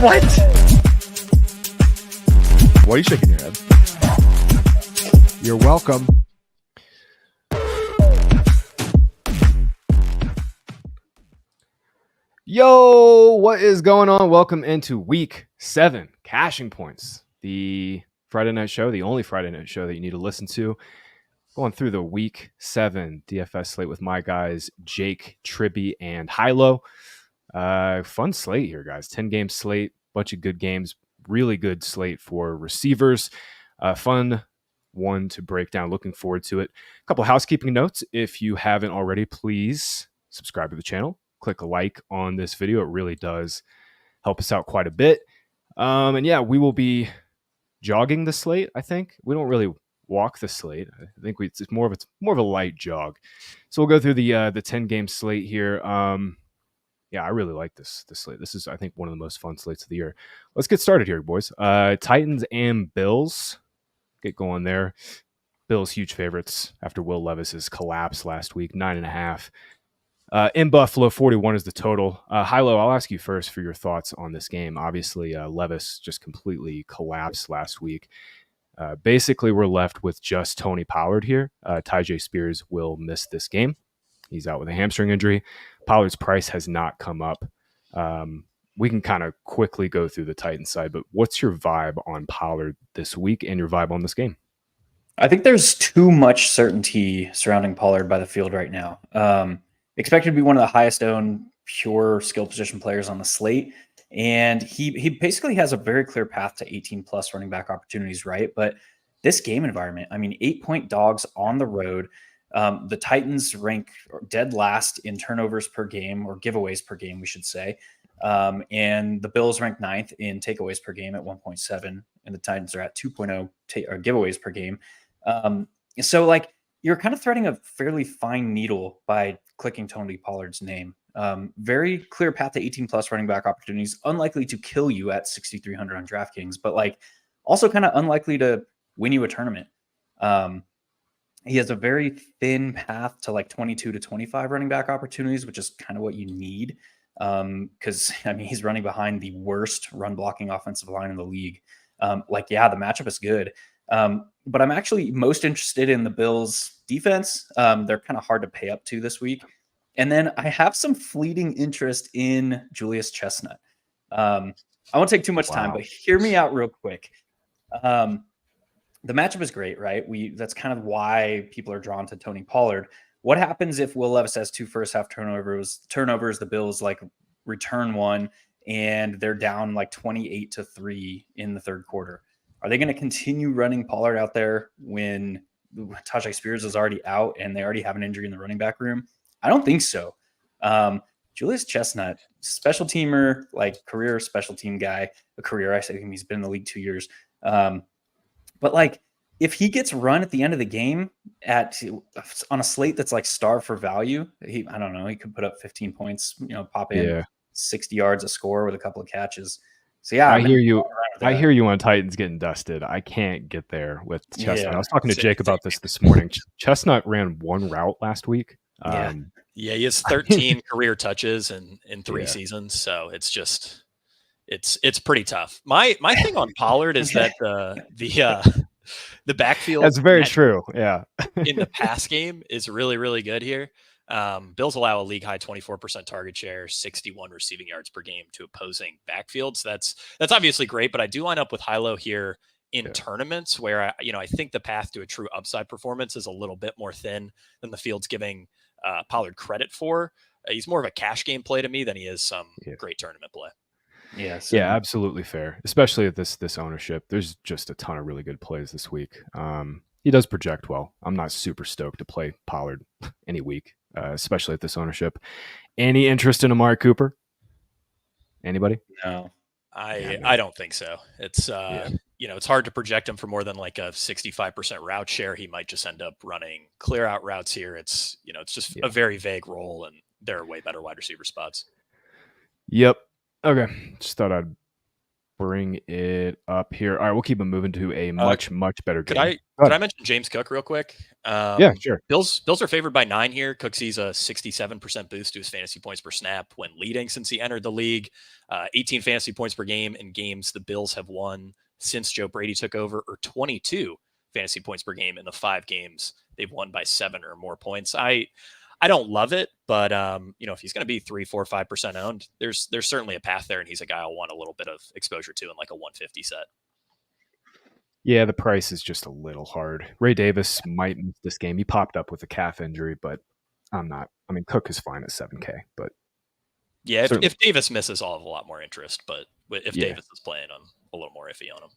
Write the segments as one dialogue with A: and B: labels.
A: What?
B: Why are you shaking your head? You're welcome. Yo, what is going on? Welcome into week 7, Cashing Points, the Friday night show, the only Friday night show that you need to listen to. Going through the week 7 DFS slate with my guys, Jake, Tribbey, and Hilo. Fun slate here, guys. 10-game slate, bunch of good games, really good slate for receivers. Fun one to break down. Looking forward to it. A couple housekeeping notes. If you haven't already, please subscribe to the channel. Click a like on this video. It really does help us out quite a bit. And yeah, we will be jogging the slate. I think we don't really walk the slate. I think it's more of a light jog. So we'll go through the 10-game slate here. Yeah, I really like this slate. This is, I think, one of the most fun slates of the year. Let's get started here, boys. Titans and Bills. Get going there. Bills huge favorites after Will Levis's collapse last week, 9.5. In Buffalo, 41 is the total. Hilo, I'll ask you first for your thoughts on this game. Obviously, Levis just completely collapsed last week. Basically, we're left with just Tony Pollard here. Tyjae Spears will miss this game. He's out with a hamstring injury. Pollard's price has not come up. We can kind of quickly go through the Titans side, but what's your vibe on Pollard this week and your vibe on this game?
A: I think there's too much certainty surrounding Pollard by the field right now. Expected to be one of the highest owned pure skill position players on the slate. And he basically has a very clear path to 18 plus running back opportunities, right? But this game environment, I mean, 8-point dogs on the road. The Titans rank dead last in turnovers per game, or giveaways per game, we should say. And the Bills rank 9th in takeaways per game at 1.7, and the Titans are at 2.0 giveaways per game. So like you're kind of threading a fairly fine needle by clicking Tony Pollard's name. Very clear path to 18 plus running back opportunities, unlikely to kill you at 6,300 on DraftKings, but like also kind of unlikely to win you a tournament. He has a very thin path to like 22 to 25 running back opportunities, which is kind of what you need. Because I mean, he's running behind the worst run blocking offensive line in the league. Yeah, the matchup is good. But I'm actually most interested in the Bills defense. They're kind of hard to pay up to this week. And then I have some fleeting interest in Julius Chestnut. I won't take too much time, but hear me out real quick. The matchup is great, right? That's kind of why people are drawn to Tony Pollard. What happens if Will Levis has 2 first half turnovers? The Bills like return one and they're down like 28-3 in the third quarter. Are they going to continue running Pollard out there when Tyjae Spears is already out and they already have an injury in the running back room? I don't think so. Julius Chestnut, special teamer, like career special team guy, I think he's been in the league 2 years. But like, if he gets run at the end of the game on a slate that's like star for value, I don't know, he could put up 15 points, pop in 60 yards a score with a couple of catches. So yeah,
B: I hear you on Titans getting dusted. I can't get there with Chestnut. Yeah. I was talking to Jake about this morning. Chestnut ran one route last week.
C: Yeah, he has 13 career touches in 3 seasons. So it's just it's pretty tough. My thing on Pollard is that the backfield.
B: That's very true. Yeah.
C: In the pass game is really, really good here. Bills allow a league high 24% target share, 61 receiving yards per game to opposing backfields. That's obviously great, but I do line up with Hilo here in tournaments where I think the path to a true upside performance is a little bit more thin than the field's giving Pollard credit for. He's more of a cash game play to me than he is some great tournament play.
B: Yeah, absolutely fair. Especially at this ownership. There's just a ton of really good plays this week. He does project well. I'm not super stoked to play Pollard any week, especially at this ownership. Any interest in Amari Cooper? Anybody?
C: No. I don't think so. It's it's hard to project him for more than like a 65% route share. He might just end up running clear out routes here. It's just a very vague role, and there are way better wide receiver spots.
B: Yep. Okay. Just thought I'd bring it up here. All right, we'll keep it moving to a much better game.
C: Could I mention James Cook real quick?
B: Yeah, sure.
C: Bills are favored by 9 here. Cook sees a 67% boost to his fantasy points per snap when leading since he entered the league. 18 fantasy points per game in games the Bills have won since Joe Brady took over, or 22 fantasy points per game in the 5 games they've won by 7 or more points. I don't love it, but if he's going to be 3, 4, 5% owned, there's certainly a path there, and he's a guy I'll want a little bit of exposure to in like a 150 set.
B: Yeah, the price is just a little hard. Ray Davis might miss this game. He popped up with a calf injury, but I'm not. I mean, Cook is fine at 7K, but
C: yeah, if Davis misses, I'll have a lot more interest. But if Davis is playing, I'm a little more iffy on him.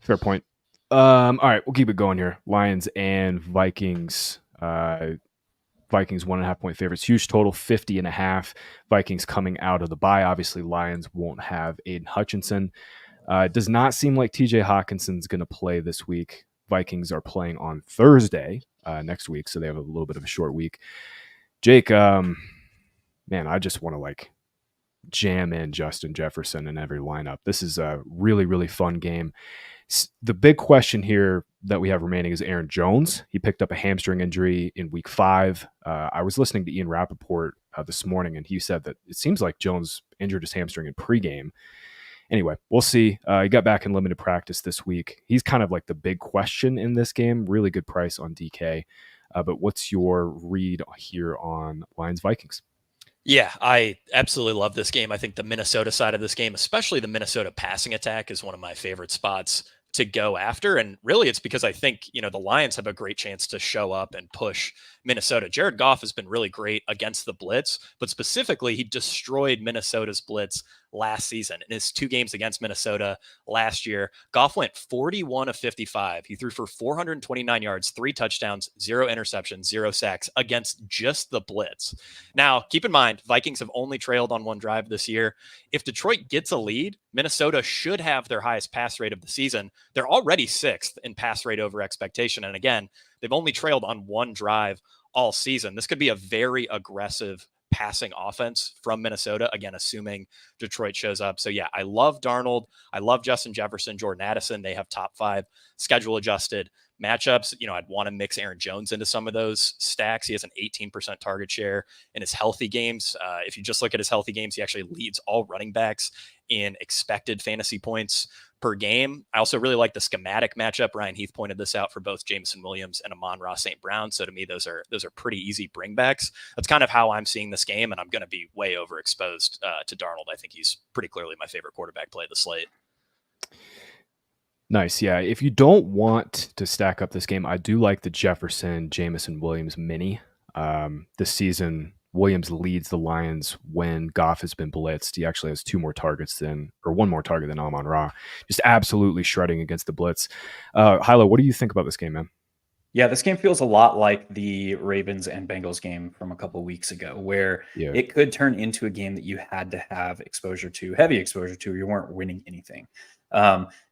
B: Fair point. All right, we'll keep it going here. Lions and Vikings. Vikings 1.5 point favorites. Huge total, 50.5. Vikings coming out of the bye. Obviously, Lions won't have Aiden Hutchinson. It does not seem like TJ Hawkinson's going to play this week. Vikings are playing on Thursday next week, so they have a little bit of a short week. Jake, man, I just want to like jam in Justin Jefferson in every lineup. This is a really, really fun game. The big question here that we have remaining is Aaron Jones. He picked up a hamstring injury in week 5. I was listening to Ian Rappaport this morning, and he said that it seems like Jones injured his hamstring in pregame. Anyway, we'll see. He got back in limited practice this week. He's kind of like the big question in this game. Really good price on DK. But what's your read here on Lions Vikings?
C: Yeah, I absolutely love this game. I think the Minnesota side of this game, especially the Minnesota passing attack, is one of my favorite spots to go after. And really, it's because I think, the Lions have a great chance to show up and push Minnesota. Jared Goff has been really great against the blitz, but specifically, he destroyed Minnesota's blitz last season. In his 2 games against Minnesota last year, Goff went 41 of 55. He threw for 429 yards, 3 touchdowns, 0 interceptions, 0 sacks against just the blitz. Now, keep in mind, Vikings have only trailed on 1 drive this year. If Detroit gets a lead, Minnesota should have their highest pass rate of the season. They're already 6th in pass rate over expectation. And again, they've only trailed on 1 drive all season. This could be a very aggressive passing offense from Minnesota, again, assuming Detroit shows up. So yeah, I love Darnold. I love Justin Jefferson, Jordan Addison. They have top 5 schedule adjusted matchups. I'd want to mix Aaron Jones into some of those stacks. He has an 18% target share in his healthy games. If you just look at his healthy games, he actually leads all running backs in expected fantasy points per game. I also really like the schematic matchup. Ryan Heath pointed this out for both Jameson Williams and Amon-Ra St. Brown. So to me, those are pretty easy bringbacks. That's kind of how I'm seeing this game, and I'm going to be way overexposed to Darnold. I think he's pretty clearly my favorite quarterback play of the slate.
B: Nice. Yeah. If you don't want to stack up this game, I do like the Jefferson, Jameson Williams mini. This season, Williams leads the Lions when Goff has been blitzed. He actually has 1 more target than Amon-Ra. Just absolutely shredding against the blitz. Hilo, what do you think about this game, man?
A: Yeah, this game feels a lot like the Ravens and Bengals game from a couple of weeks ago, where it could turn into a game that you had to have heavy exposure to, or you weren't winning anything.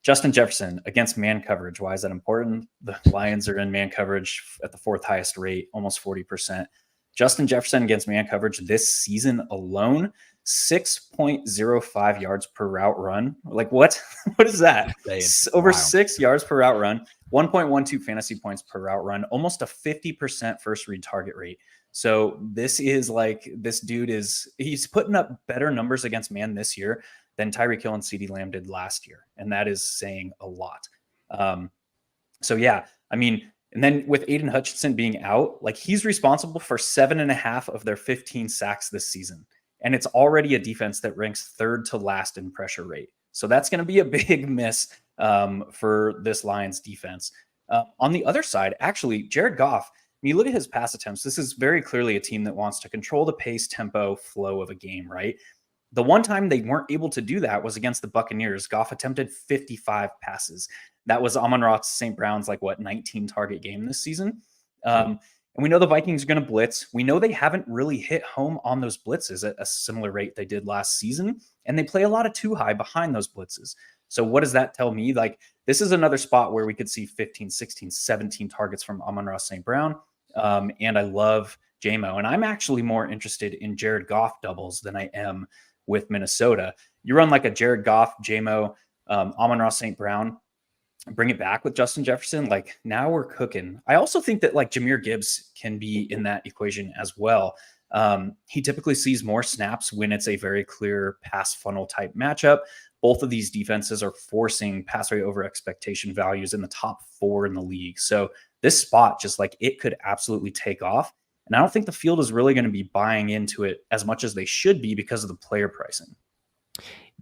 A: Justin Jefferson against man coverage. Why is that important? The Lions are in man coverage at the 4th highest rate, almost 40%. Justin Jefferson against man coverage this season alone, 6.05 yards per route run. Like what? What is that? Over 6 yards per route run, 1.12 fantasy points per route run, almost a 50% first read target rate. So this dude he's putting up better numbers against man this year than Tyreek Hill and CeeDee Lamb did last year. And that is saying a lot. So yeah, I mean, and then with Aiden Hutchinson being out, he's responsible for 7.5 of their 15 sacks this season. And it's already a defense that ranks 3rd to last in pressure rate. So that's going to be a big miss for this Lions defense. On the other side, actually, Jared Goff, when you look at his pass attempts, this is very clearly a team that wants to control the pace, tempo, flow of a game, right? The one time they weren't able to do that was against the Buccaneers. Goff attempted 55 passes. That was Amon-Ra St. Brown's 19 target game this season. And we know the Vikings are going to blitz. We know they haven't really hit home on those blitzes at a similar rate they did last season. And they play a lot of too high behind those blitzes. So what does that tell me? This is another spot where we could see 15, 16, 17 targets from Amon-Ra St. Brown. And I love JMO. And I'm actually more interested in Jared Goff doubles than I am with Minnesota. You run a Jared Goff, JMO, Amon-Ra St. Brown, bring it back with Justin Jefferson. Like now we're cooking. I also think that like Jahmyr Gibbs can be in that equation as well. He typically sees more snaps when it's a very clear pass funnel type matchup. Both of these defenses are forcing pass rate over expectation values in the top 4 in the league. So this spot, just like it could absolutely take off. And I don't think the field is really going to be buying into it as much as they should be because of the player pricing.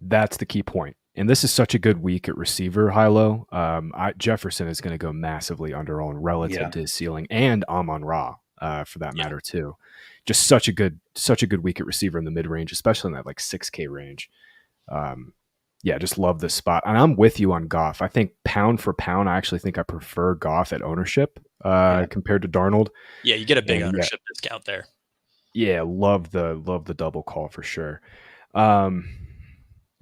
B: That's the key point. And this is such a good week at receiver, high-low. Jefferson is going to go massively under-owned relative to his ceiling, and Amon-Ra for that matter too. Just such a good week at receiver in the mid-range, especially in that like 6K range. Just love this spot. And I'm with you on Goff. I think pound for pound, I actually think I prefer Goff at ownership compared to Darnold.
C: Yeah, you get a big ownership discount there.
B: Yeah, love the double call for sure.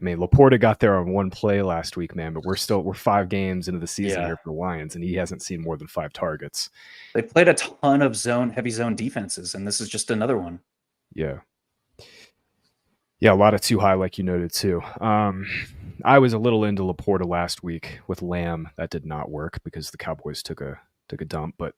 B: I mean, Laporta got there on one play last week, man, but we're 5 games into the season here for the Lions, and he hasn't seen more than 5 targets.
A: They played a ton of heavy zone defenses, and this is just another one.
B: Yeah. Yeah, a lot of too high, like you noted too. I was a little into Laporta last week with Lamb. That did not work because the Cowboys took a dump, but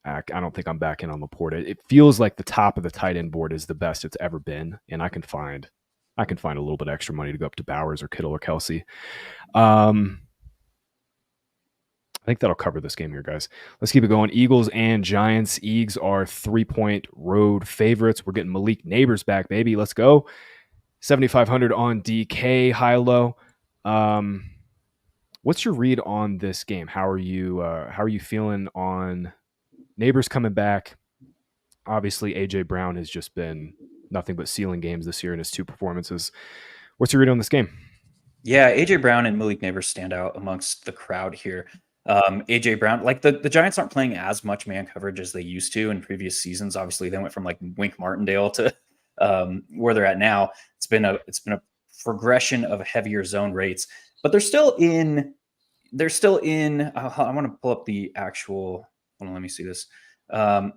B: I don't think I'm back in on Laporta. It feels like the top of the tight end board is the best it's ever been, and I can find a little bit extra money to go up to Bowers or Kittle or Kelsey. I think that'll cover this game here, guys. Let's keep it going. Eagles and Giants. Eagles are 3-point road favorites. We're getting Malik Neighbors back, baby. Let's go. 7,500 on DK, high-low. What's your read on this game? How are you feeling on Neighbors coming back? Obviously, AJ Brown has just been nothing but ceiling games this year in his 2 performances. What's your read on this game?
A: Yeah, AJ Brown and Malik Neighbors stand out amongst the crowd here. AJ Brown, like the Giants aren't playing as much man coverage as they used to in previous seasons. Obviously, they went from like Wink Martindale to where they're at now. It's been a progression of heavier zone rates, but they're still in. I want to pull up the actual. Hold on, let me see this.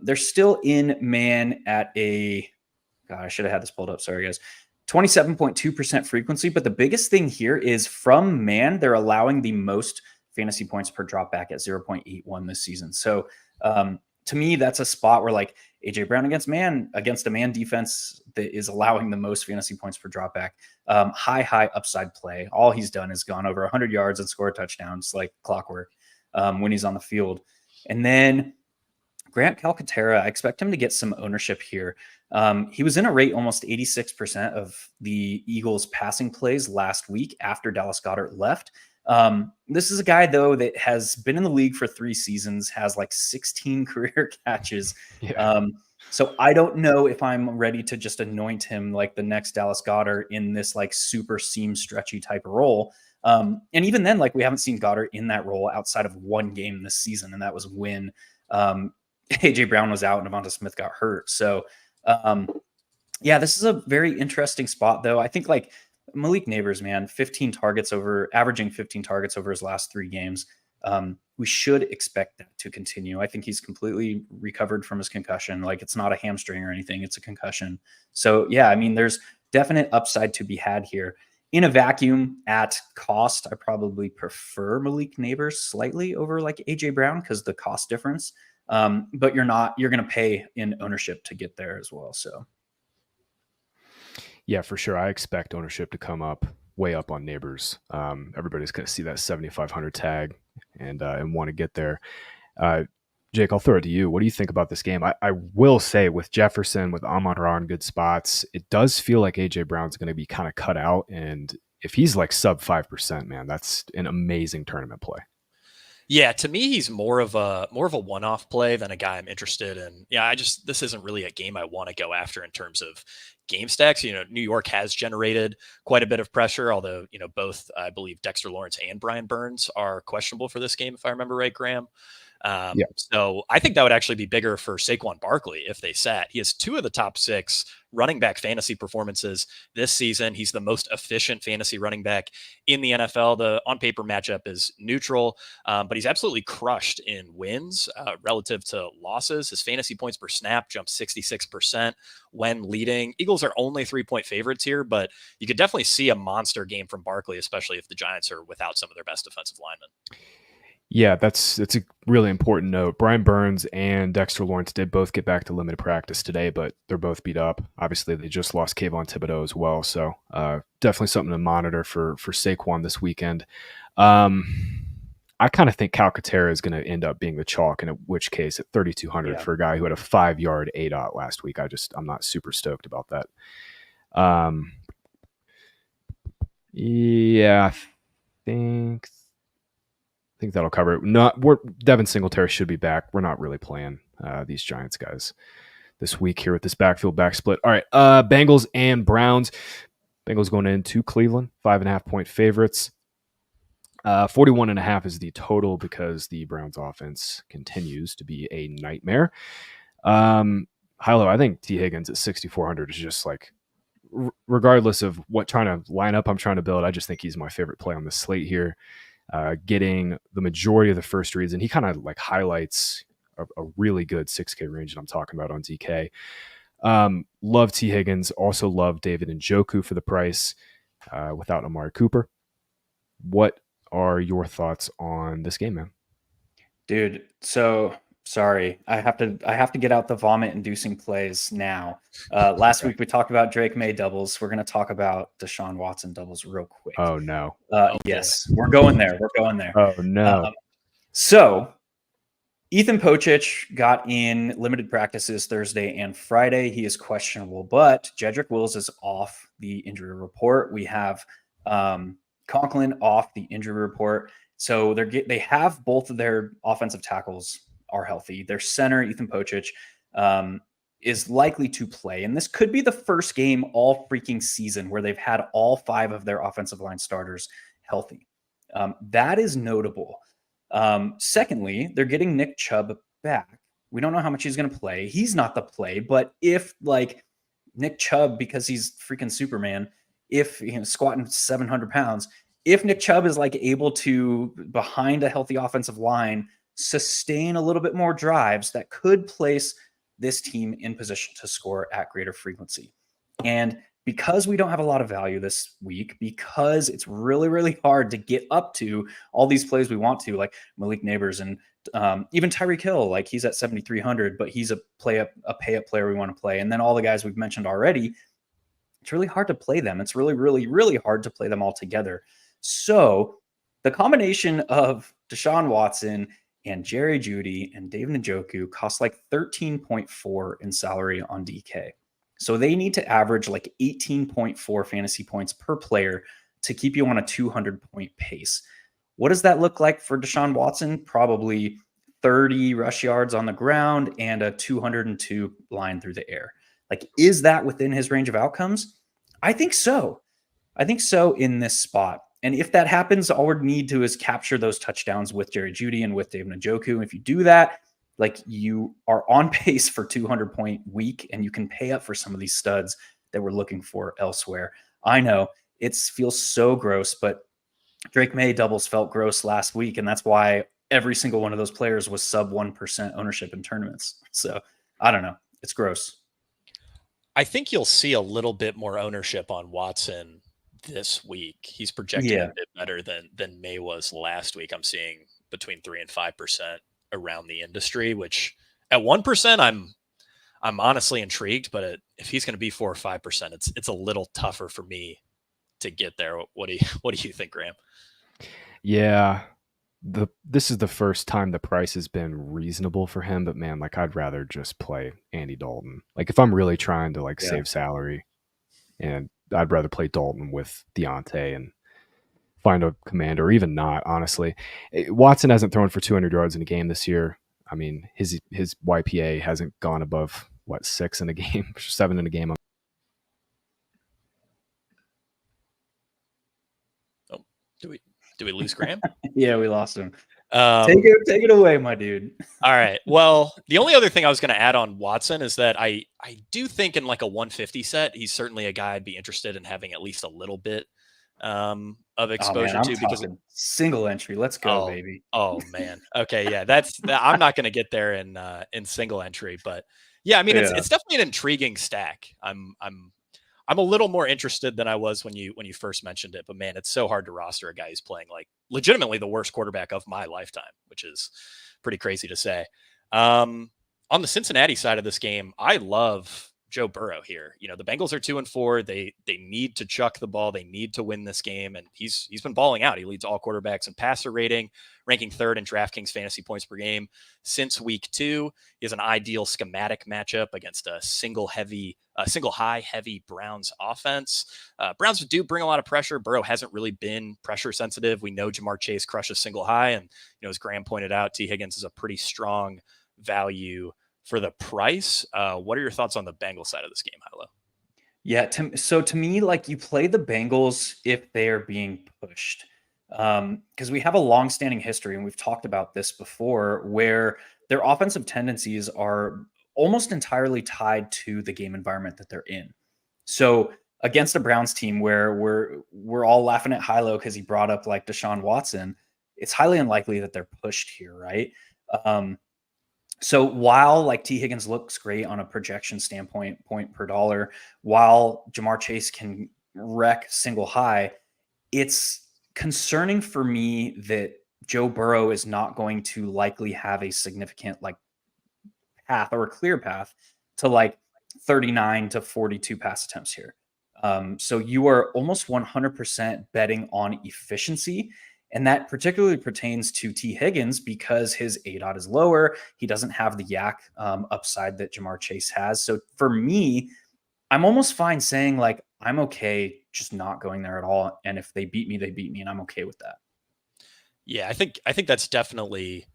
A: They're still in man at a. God, I should have had this pulled up. Sorry, guys. 27.2% frequency. But the biggest thing here is from man, they're allowing the most fantasy points per drop back at 0.81 this season. So to me, that's a spot where like AJ Brown against a man defense that is allowing the most fantasy points per drop back. High upside play. All he's done is gone over 100 yards and scored touchdowns like clockwork when he's on the field. And then Grant Calcaterra, I expect him to get some ownership here. He was in a rate almost 86% of the Eagles passing plays last week after Dallas Goedert left. This is a guy, though, that has been in the league for 3 seasons, has like 16 career catches. So I don't know if I'm ready to just anoint him like the next Dallas Goedert in this like super seam stretchy type of role. And even then, like we haven't seen Goedert in that role outside of 1 game this season, and that was when AJ Brown was out and Devonta Smith got hurt. So this is a very interesting spot, though. I think like Malik Neighbors, man, averaging 15 targets over his last 3 games. We should expect that to continue. I think he's completely recovered from his concussion. Like it's not a hamstring or anything. It's a concussion. So yeah, I mean, there's definite upside to be had here. In a vacuum at cost, I probably prefer Malik Neighbors slightly over like AJ Brown because the cost difference. But you're going to pay in ownership to get there as well. So.
B: Yeah, for sure. I expect ownership to come up way up on Neighbors. Everybody's going to see that 7,500 tag and want to get there. Jake, I'll throw it to you. What do you think about this game? I will say with Jefferson, with Amon-Ra in good spots, it does feel like AJ Brown's going to be kind of cut out. And if he's like sub 5%, man, that's an amazing tournament play.
C: Yeah, to me, he's more of a one-off play than a guy I'm interested in. Yeah, this isn't really a game I want to go after in terms of game stacks. New York has generated quite a bit of pressure, although, both, I believe, Dexter Lawrence and Brian Burns are questionable for this game, if I remember right, Graham.
B: Yeah.
C: So I think that would actually be bigger for Saquon Barkley if they sat. He has 2 of the top 6 running back fantasy performances this season. He's the most efficient fantasy running back in the NFL. The on paper matchup is neutral, but he's absolutely crushed in wins relative to losses. His fantasy points per snap jumped 66% when leading. Eagles are only 3-point favorites here, but you could definitely see a monster game from Barkley, especially if the Giants are without some of their best defensive linemen.
B: Yeah, that's a really important note. Brian Burns and Dexter Lawrence did both get back to limited practice today, but they're both beat up. Obviously, they just lost Kayvon Thibodeau as well, so definitely something to monitor for Saquon this weekend. I kind of think Calcaterra is going to end up being the chalk, in which case at 3,200 for a guy who had a 5-yard ADOT last week. I'm not super stoked about that. Yeah, I think that'll cover it. Devin Singletary should be back. We're not really playing these Giants guys this week here with this backfield back split. All right, Bengals and Browns. Bengals going into Cleveland, 5.5-point favorites. 41.5 is the total because the Browns offense continues to be a nightmare. Hilo, I think T. Higgins at 6,400 is just like, regardless of what trying to lineup I'm trying to build, I just think he's my favorite play on the slate here. Getting the majority of the first reads, and he kind of like highlights a really good 6K range that I'm talking about on DK. Love T. Higgins. Also love David Njoku for the price without Amari Cooper. What are your thoughts on this game, man?
A: Dude, so sorry. I have to get out the vomit-inducing plays now. Last week we talked about Drake May doubles. We're going to talk about Deshaun Watson doubles real quick.
B: Oh, no.
A: Yes, we're going there.
B: Oh, no.
A: So Ethan Pocic got in limited practices Thursday and Friday. He is questionable, but Jedrick Wills is off the injury report. We have Conklin off the injury report. So they have both of their offensive tackles are healthy. Their center, Ethan Pocic, is likely to play. And this could be the first game all freaking season where they've had all 5 of their offensive line starters healthy. That is notable. Secondly, they're getting Nick Chubb back. We don't know how much he's going to play. He's not the play, but if like Nick Chubb, because he's freaking Superman, if squatting 700 pounds, if Nick Chubb is like able to, behind a healthy offensive line, sustain a little bit more drives, that could place this team in position to score at greater frequency. And because we don't have a lot of value this week, because it's really, really hard to get up to all these plays we want to, like Malik Neighbors and even Tyreek Hill, like he's at 7,300, but he's a pay-up player we want to play. And then all the guys we've mentioned already, it's really hard to play them. It's really, really, really hard to play them all together. So the combination of Deshaun Watson and Jerry Jeudy and David Njoku costs like 13.4 in salary on DK. So they need to average like 18.4 fantasy points per player to keep you on a 200-point pace. What does that look like for Deshaun Watson? Probably 30 rush yards on the ground and a 202 line through the air. Like, is that within his range of outcomes? I think so. I think so in this spot. And if that happens, all we need to is capture those touchdowns with Jerry Jeudy and with David Njoku. If you do that, like, you are on pace for 200-point week, and you can pay up for some of these studs that we're looking for elsewhere. I know it feels so gross, but Drake May doubles felt gross last week, and that's why every single one of those players was sub 1% ownership in tournaments. So I don't know. It's gross.
C: I think you'll see a little bit more ownership on Watson this week. He's projecting a bit better than May was last week. I'm seeing between 3 and 5% around the industry, which at 1%, I'm honestly intrigued, but if he's going to be 4 or 5%, it's a little tougher for me to get there. What do you think, Graham?
B: Yeah, this is the first time the price has been reasonable for him, but man, like, I'd rather just play Andy Dalton. Like, if I'm really trying to save salary, and I'd rather play Dalton with Deontay and find a commander, or even not, honestly. Watson hasn't thrown for 200 yards in a game this year. I mean, his YPA hasn't gone above 6 in a game, 7 in a game.
C: Oh, do we lose Graham?
A: Yeah, we lost him. Take it away, my dude.
C: All right. Well, the only other thing I was going to add on Watson is that I do think in like a 150 set, he's certainly a guy I'd be interested in having at least a little bit of
A: Oh man,
C: exposure
A: I'm
C: to because
A: talking single entry. Let's go,
C: oh
A: baby.
C: oh man. Okay, yeah, I'm not going to get there in single entry, but yeah, I mean
A: Yeah.
C: it's definitely an intriguing stack. I'm a little more interested than I was when you first mentioned it, but man, it's so hard to roster a guy who's playing like legitimately the worst quarterback of my lifetime, which is pretty crazy to say. On the Cincinnati side of this game, I love Joe Burrow here. You know, the Bengals are 2-4. They need to chuck the ball. They need to win this game, and he's been balling out. He leads all quarterbacks in passer rating, ranking third in DraftKings fantasy points per game since week 2. He has an ideal schematic matchup against a single high heavy Browns offense. Browns do bring a lot of pressure. Burrow hasn't really been pressure sensitive. We know Jamar Chase crushes single high, and as Graham pointed out, T. Higgins is a pretty strong value for the price. What are your thoughts on the Bengals side of this game, Hilo?
A: Yeah. So to me, like, you play the Bengals if they are being pushed. Because we have a long-standing history, and we've talked about this before, where their offensive tendencies are almost entirely tied to the game environment that they're in. So against a Browns team where we're all laughing at Hilo because he brought up like Deshaun Watson, it's highly unlikely that they're pushed here, right? So while like T. Higgins looks great on a projection standpoint, point per dollar, while Jamar Chase can wreck single high, it's concerning for me that Joe Burrow is not going to likely have a significant like path or a clear path to like 39 to 42 pass attempts here. So you are almost 100% betting on efficiency. And that particularly pertains to T. Higgins because his ADOT is lower. He doesn't have the yak upside that Jamar Chase has. So for me, I'm almost fine saying like, I'm okay just not going there at all. And if they beat me, they beat me. And I'm okay with that.
C: Yeah, I think that's definitely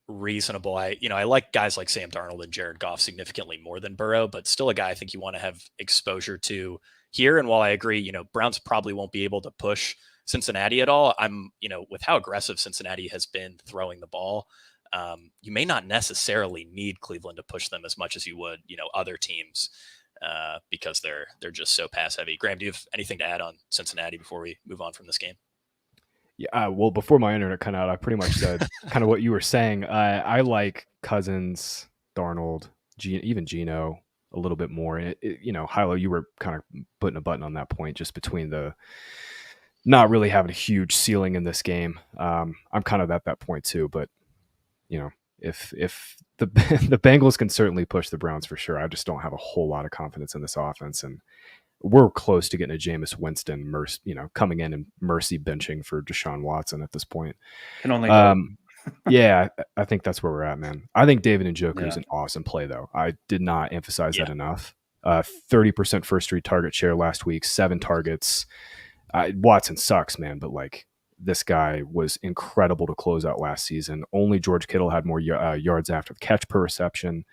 C: reasonable. I like guys like Sam Darnold and Jared Goff significantly more than Burrow, but still a guy I think you want to have exposure to here. And while I agree, Browns probably won't be able to push Cincinnati at all, I'm, with how aggressive Cincinnati has been throwing the ball, you may not necessarily need Cleveland to push them as much as you would, other teams, because they're just so pass heavy. Graham, do you have anything to add on Cincinnati before we move on from this game?
B: Yeah, well, before my internet cut out, I pretty much said kind of what you were saying. I like Cousins, Darnold, even Geno a little bit more. And Hilo, you were kind of putting a button on that point, just between the not really having a huge ceiling in this game. I'm kind of at that point too, but if the the Bengals can certainly push the Browns for sure, I just don't have a whole lot of confidence in this offense, and we're close to getting a Jameis Winston, coming in and mercy benching for Deshaun Watson at this point.
A: Can only
B: yeah, I think that's where we're at, man. I think David Njoku is an awesome play, though. I did not emphasize that enough. 30% first read target share last week, 7 targets. Watson sucks, man, but like, this guy was incredible to close out last season. Only George Kittle had more yards after the catch per reception.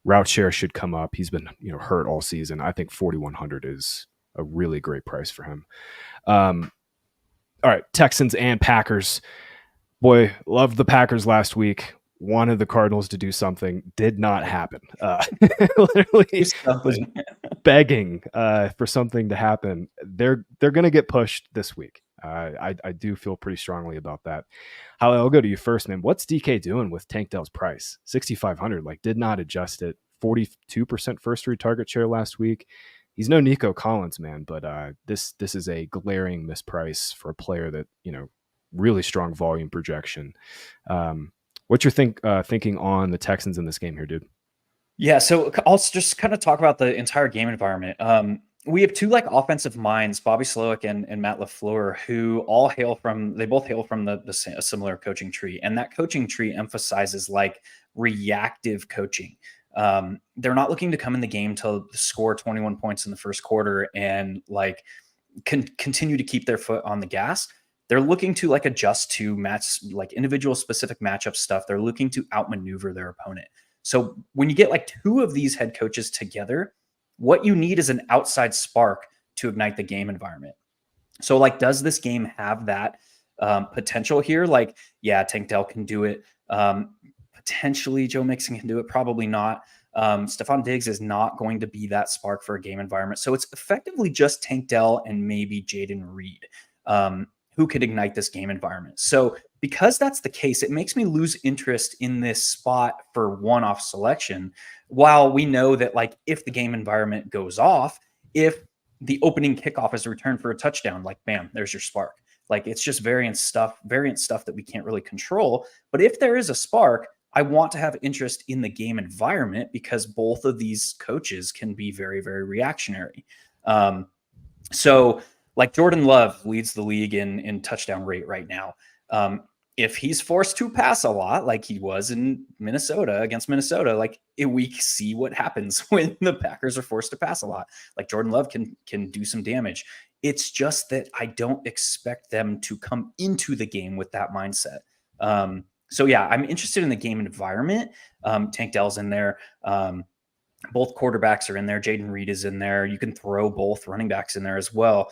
B: Route share should come up. He's been hurt all season. I think 4,100 is a really great price for him. All right, Texans and Packers. Boy, loved the Packers last week. Wanted the Cardinals to do something. Did not happen. Literally begging for something to happen. They're going to get pushed this week. I do feel pretty strongly about that. I'll go to you first, man. What's DK doing with Tank Dell's price? 6,500. Like, did not adjust it. 42% first read target share last week. He's no Nico Collins, man, but this is a glaring misprice for a player that really strong volume projection. What's your thinking on the Texans in this game here, dude?
A: Yeah, so I'll just kind of talk about the entire game environment. We have 2 like offensive minds, Bobby Slowick and Matt LaFleur, who both hail from a similar coaching tree, and that coaching tree emphasizes like reactive coaching. They're not looking to come in the game to score 21 points in the first quarter and like continue to keep their foot on the gas. They're looking to like adjust to match like individual specific matchup stuff. They're looking to outmaneuver their opponent. So when you get like 2 of these head coaches together, what you need is an outside spark to ignite the game environment. So like, does this game have that potential here. Like, yeah, Tank Dell can do it. Potentially Joe Mixon can do it. Probably not. Stephon Diggs is not going to be that spark for a game environment. So it's effectively just Tank Dell and maybe Jaden Reed who could ignite this game environment. So because that's the case, it makes me lose interest in this spot for one-off selection. While we know that, like, if the game environment goes off, if the opening kickoff is a return for a touchdown, like, bam, there's your spark. Like, it's just variant stuff that we can't really control. But if there is a spark, I want to have interest in the game environment because both of these coaches can be very, very reactionary. So like Jordan Love leads the league in touchdown rate right now. If he's forced to pass a lot, like he was in Minnesota against Minnesota, like we see what happens when the Packers are forced to pass a lot. Like Jordan Love can do some damage. It's just that I don't expect them to come into the game with that mindset. So yeah, I'm interested in the game environment. Tank Dell's in there. Both quarterbacks are in there. Jaden Reed is in there. You can throw both running backs in there as well.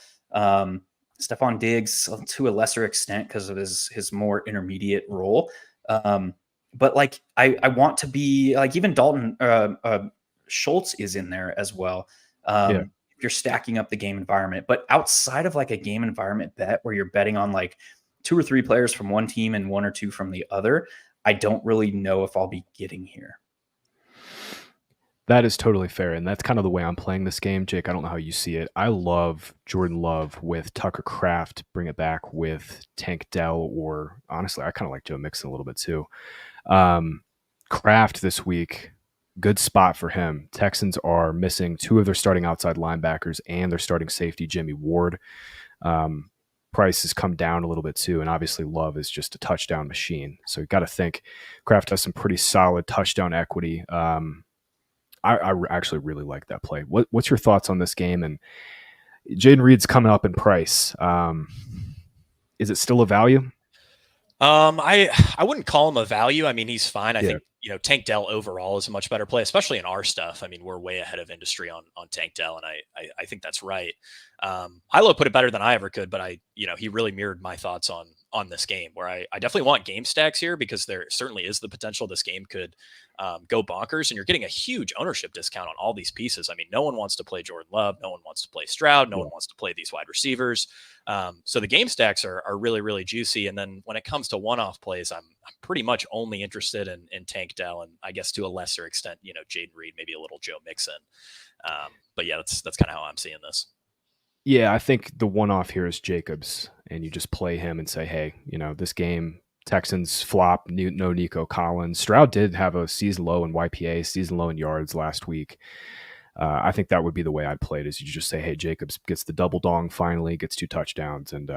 A: Stephon Diggs to a lesser extent because of his more intermediate role. But like I want to be like even Dalton Schultz is in there as well. If you're stacking up the game environment, but outside of like a game environment bet where you're betting on like 2 or 3 players from one team and 1 or 2 from the other, I don't really know if I'll be getting here.
B: That is totally fair. And that's kind of the way I'm playing this game. Jake, I don't know how you see it. I love Jordan Love with Tucker Kraft, bring it back with Tank Dell, or honestly, I kind of like Joe Mixon a little bit too. Kraft this week, good spot for him. Texans are missing 2 of their starting outside linebackers and their starting safety, Jimmy Ward. Price has come down a little bit too, and obviously Love is just a touchdown machine. So you got to think Kraft has some pretty solid touchdown equity. I actually really like that play. What's your thoughts on this game? And Jaden Reed's coming up in price. Is it still a value?
C: I wouldn't call him a value. I mean, he's fine. I think, Tank Dell overall is a much better play, especially in our stuff. I mean, we're way ahead of industry on Tank Dell, and I think that's right. Hilo put it better than I ever could, but he really mirrored my thoughts on this game, where I definitely want game stacks here because there certainly is the potential this game could go bonkers, and you're getting a huge ownership discount on all these pieces. I mean, no one wants to play Jordan Love. No one wants to play Stroud. No one wants to play these wide receivers. So the game stacks are really, really juicy. And then when it comes to one-off plays, I'm pretty much only interested in Tank Dell, and I guess to a lesser extent, Jaden Reed, maybe a little Joe Mixon. But yeah, that's kind of how I'm seeing this.
B: Yeah, I think the one-off here is Jacobs, and you just play him and say, hey, this game, Texans flop, no Nico Collins. Stroud did have a season low in YPA, season low in yards last week. I think that would be the way I'd play it, is you just say, hey, Jacobs gets the double dong finally, gets 2 touchdowns, and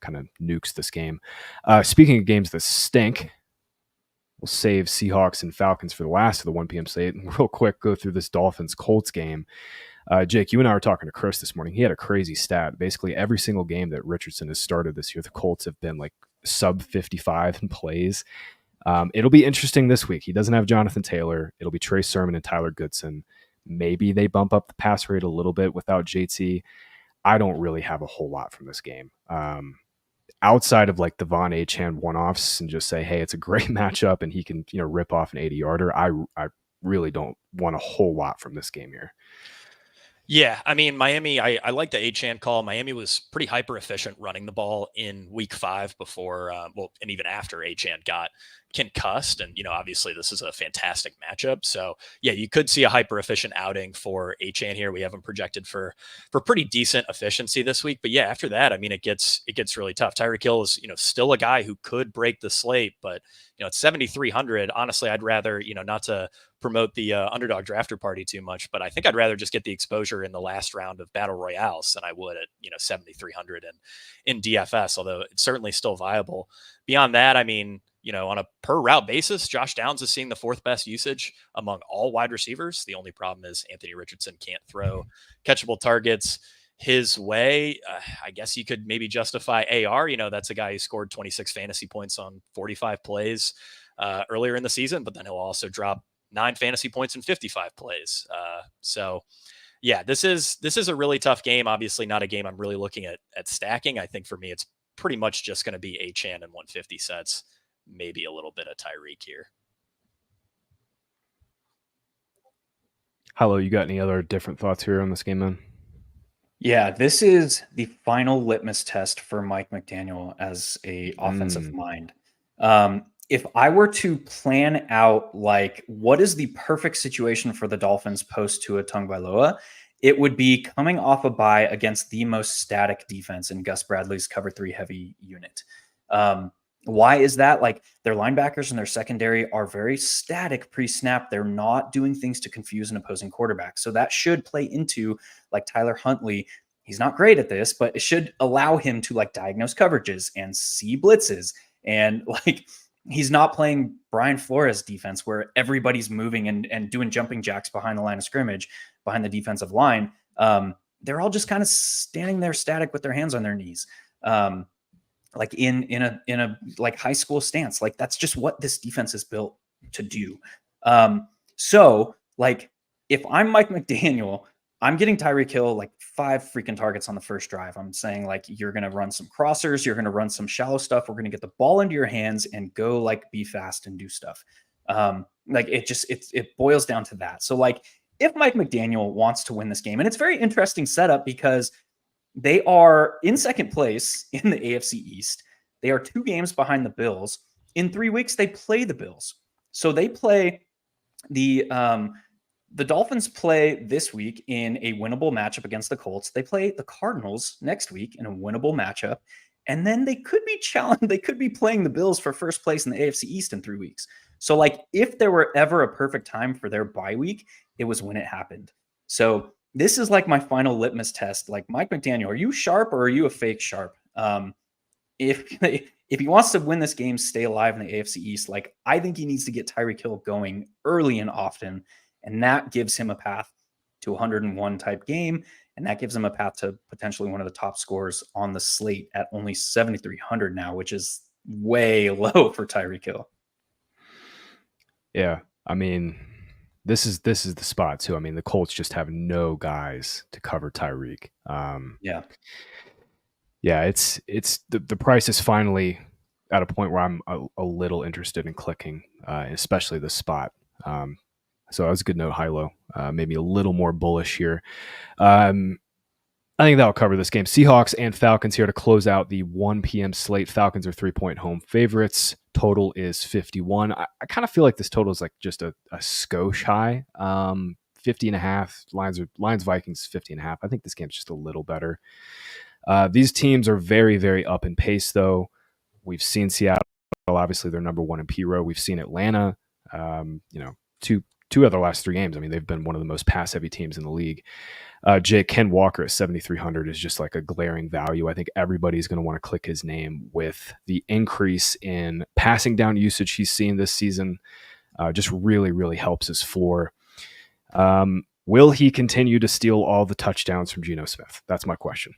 B: kind of nukes this game. Speaking of games that stink, we'll save Seahawks and Falcons for the last of the 1 p.m. slate. Real quick, go through this Dolphins-Colts game. Jake, you and I were talking to Chris this morning. He had a crazy stat. Basically, every single game that Richardson has started this year, the Colts have been like sub 55 in plays. It'll be interesting this week. He doesn't have Jonathan Taylor. It'll be Trey Sermon and Tyler Goodson. Maybe they bump up the pass rate a little bit without JT. I don't really have a whole lot from this game. Outside of like the Von Achane one-offs and just say, hey, it's a great matchup and he can, rip off an 80-yarder. I really don't want a whole lot from this game here.
C: Yeah, I mean, Miami, I like the Achane call. Miami was pretty hyper efficient running the ball in week 5 before, and even after Achane got concussed. And, obviously this is a fantastic matchup. So yeah, you could see a hyper efficient outing for Achane here. We have him projected for pretty decent efficiency this week. But yeah, after that, I mean, it gets really tough. Tyreek Hill is, still a guy who could break the slate, but it's 7,300. Honestly, I'd rather, not to promote the underdog drafter party too much, but I think I'd rather just get the exposure in the last round of battle royales than I would at 7,300 in DFS, although it's certainly still viable. Beyond that, I mean, on a per route basis, Josh Downs is seeing the 4th best usage among all wide receivers. The only problem is Anthony Richardson can't throw catchable targets his way. I guess you could maybe justify AR. That's a guy who scored 26 fantasy points on 45 plays earlier in the season, but then he'll also drop 9 fantasy points in 55 plays. So yeah, this is a really tough game. Obviously not a game I'm really looking at stacking. I think for me, it's pretty much just going to be Achane and 150 sets, maybe a little bit of Tyreek here.
B: Hello, you got any other different thoughts here on this game, man?
A: Yeah, this is the final litmus test for Mike McDaniel as a offensive mind. If I were to plan out like what is the perfect situation for the Dolphins post Tua Tagovailoa, it would be coming off a bye against the most static defense in Gus Bradley's cover 3 heavy unit. Why is that? Like their linebackers and their secondary are very static pre-snap. They're not doing things to confuse an opposing quarterback. So that should play into like Tyler Huntley. He's not great at this, but it should allow him to like diagnose coverages and see blitzes. And like he's not playing Brian Flores defense where everybody's moving and doing jumping jacks behind the line of scrimmage, behind the defensive line. They're all just kind of standing there static with their hands on their knees. Like in a like high school stance. Like that's just what this defense is built to do. So like if I'm Mike McDaniel, I'm getting Tyreek Hill like 5 freaking targets on the first drive. I'm saying like you're going to run some crossers, you're going to run some shallow stuff. We're going to get the ball into your hands and go like be fast and do stuff. Like it boils down to that. So like if Mike McDaniel wants to win this game, and it's very interesting setup because they are in second place in the AFC East. They are 2 games behind the Bills. In 3 weeks, they play the Bills. So they play the Dolphins play this week in a winnable matchup against the Colts. They play the Cardinals next week in a winnable matchup. And then they could be challenged. They could be playing the Bills for first place in the AFC East in 3 weeks. So like if there were ever a perfect time for their bye week, it was when it happened. So this is like my final litmus test. Like Mike McDaniel, are you sharp or are you a fake sharp? If he wants to win this game, stay alive in the AFC East, like I think he needs to get Tyreek Hill going early and often, and that gives him a path to 101 type game, and that gives him a path to potentially one of the top scorers on the slate at only 7,300 now, which is way low for Tyreek Hill.
B: Yeah, I mean, this is the spot too. I mean, the Colts just have no guys to cover Tyreek. Yeah, it's the price is finally at a point where I'm a little interested in clicking, especially the spot. So that was a good note, high-low. Maybe a little more bullish here. I think that'll cover this game. Seahawks and Falcons here to close out the 1 p.m. slate. Falcons are 3-point home favorites. Total is 51. I kind of feel like this total is like just a skosh high. 50.5. Lions Vikings 50.5. I think this game's just a little better. These teams are very, very up in pace, though. We've seen Seattle, obviously they're number 1 in P-Row. We've seen Atlanta, two of their last 3 games. I mean, they've been one of the most pass-heavy teams in the league. Ken Walker at 7,300 is just like a glaring value. I think everybody's going to want to click his name with the increase in passing down usage he's seen this season. Just really, really helps his floor. Will he continue to steal all the touchdowns from Geno Smith? That's my question.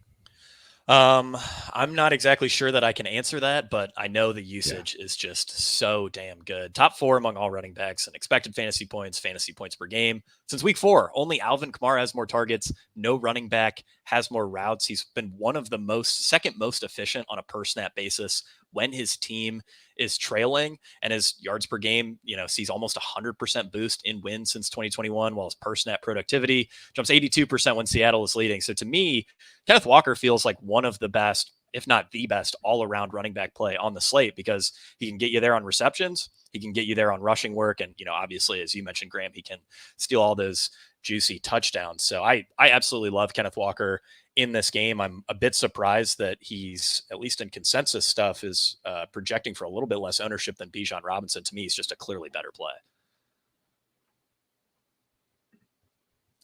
C: I'm not exactly sure that I can answer that, but I know the usage is just so damn good. Top 4 among all running backs and expected fantasy points per game. Since week 4, only Alvin Kamara has more targets. No running back has more routes. He's been one of the second most efficient on a per snap basis when his team is trailing, and his yards per game, sees almost 100% boost in wins since 2021, while his per snap productivity jumps 82% when Seattle is leading. So to me, Kenneth Walker feels like one of the best, if not the best, all-around running back play on the slate because he can get you there on receptions, he can get you there on rushing work, and obviously, as you mentioned, Graham, he can steal all those juicy touchdowns. So I absolutely love Kenneth Walker in this game. I'm a bit surprised that he's, at least in consensus stuff, is projecting for a little bit less ownership than Bijan Robinson. To me, he's just a clearly better play.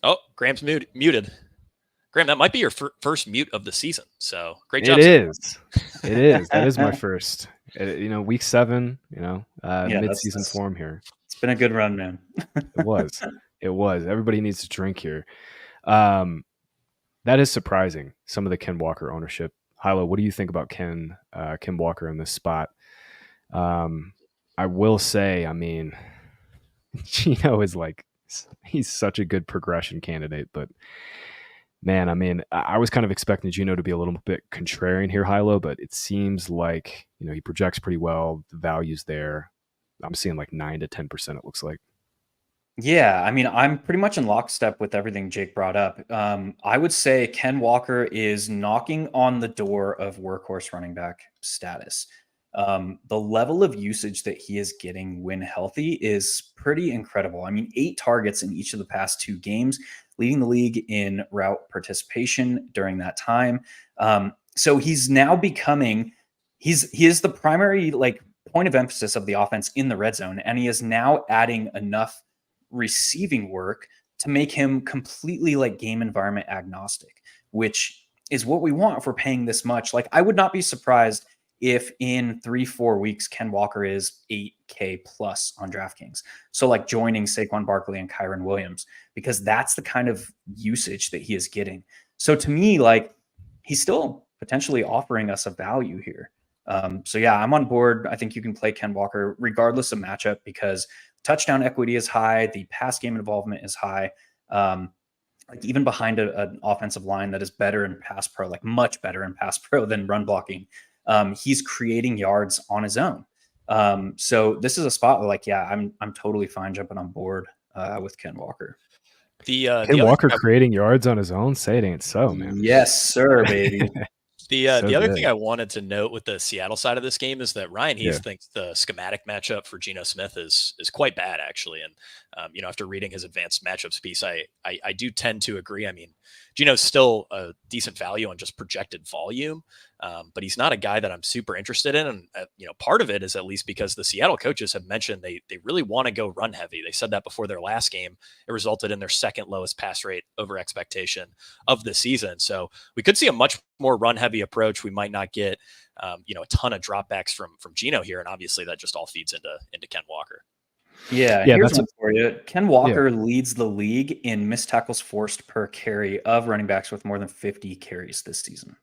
C: Oh, Graham's muted. Graham, that might be your first mute of the season. So great job.
B: It is. That is my first. Week 7. Mid-season form here.
A: It's been a good run, man.
B: It was. Everybody needs to drink here. That is surprising. Some of the Ken Walker ownership. Hilo, what do you think about Ken Walker in this spot? I will say, I mean, Gino is like, he's such a good progression candidate, but Man, I mean, I was kind of expecting Gino to be a little bit contrarian here, high-low, but it seems like, he projects pretty well. The value's there. I'm seeing like 9 to 10%, it looks like.
A: Yeah, I mean, I'm pretty much in lockstep with everything Jake brought up. I would say Ken Walker is knocking on the door of workhorse running back status. The level of usage that he is getting when healthy is pretty incredible. I mean, 8 targets in each of the past 2 games, leading the league in route participation during that time. So he's now becoming he is the primary like point of emphasis of the offense in the red zone, and he is now adding enough receiving work to make him completely like game environment agnostic, which is what we want if we're paying this much. Like, I would not be surprised if in 3-4 weeks Ken Walker is 8K plus on DraftKings. So like joining Saquon Barkley and Kyron Williams, because that's the kind of usage that he is getting. So to me, like, he's still potentially offering us a value here. So yeah, I'm on board. I think you can play Ken Walker regardless of matchup because touchdown equity is high. The pass game involvement is high. Like even behind an offensive line that is better in pass pro, like much better in pass pro than run blocking. He's creating yards on his own. So this is a spot where, like, yeah, I'm totally fine jumping on board with Ken Walker.
B: Ken Walker creating yards on his own? Say it ain't so, man.
A: Yes, sir, baby.
C: The other thing I wanted to note with the Seattle side of this game is that Ryan Heath thinks the schematic matchup for Geno Smith is quite bad, actually. And after reading his advanced matchups piece, I do tend to agree. I mean, Geno's still a decent value on just projected volume, but he's not a guy that I'm super interested in. And part of it is at least because the Seattle coaches have mentioned they really want to go run heavy. They said that before their last game. It resulted in their second lowest pass rate over expectation of the season. So we could see a much more run heavy approach. We might not get a ton of dropbacks from Geno here, and obviously that just all feeds into Ken Walker.
A: Yeah, here's one for you. Ken Walker leads the league in missed tackles forced per carry of running backs with more than 50 carries this season.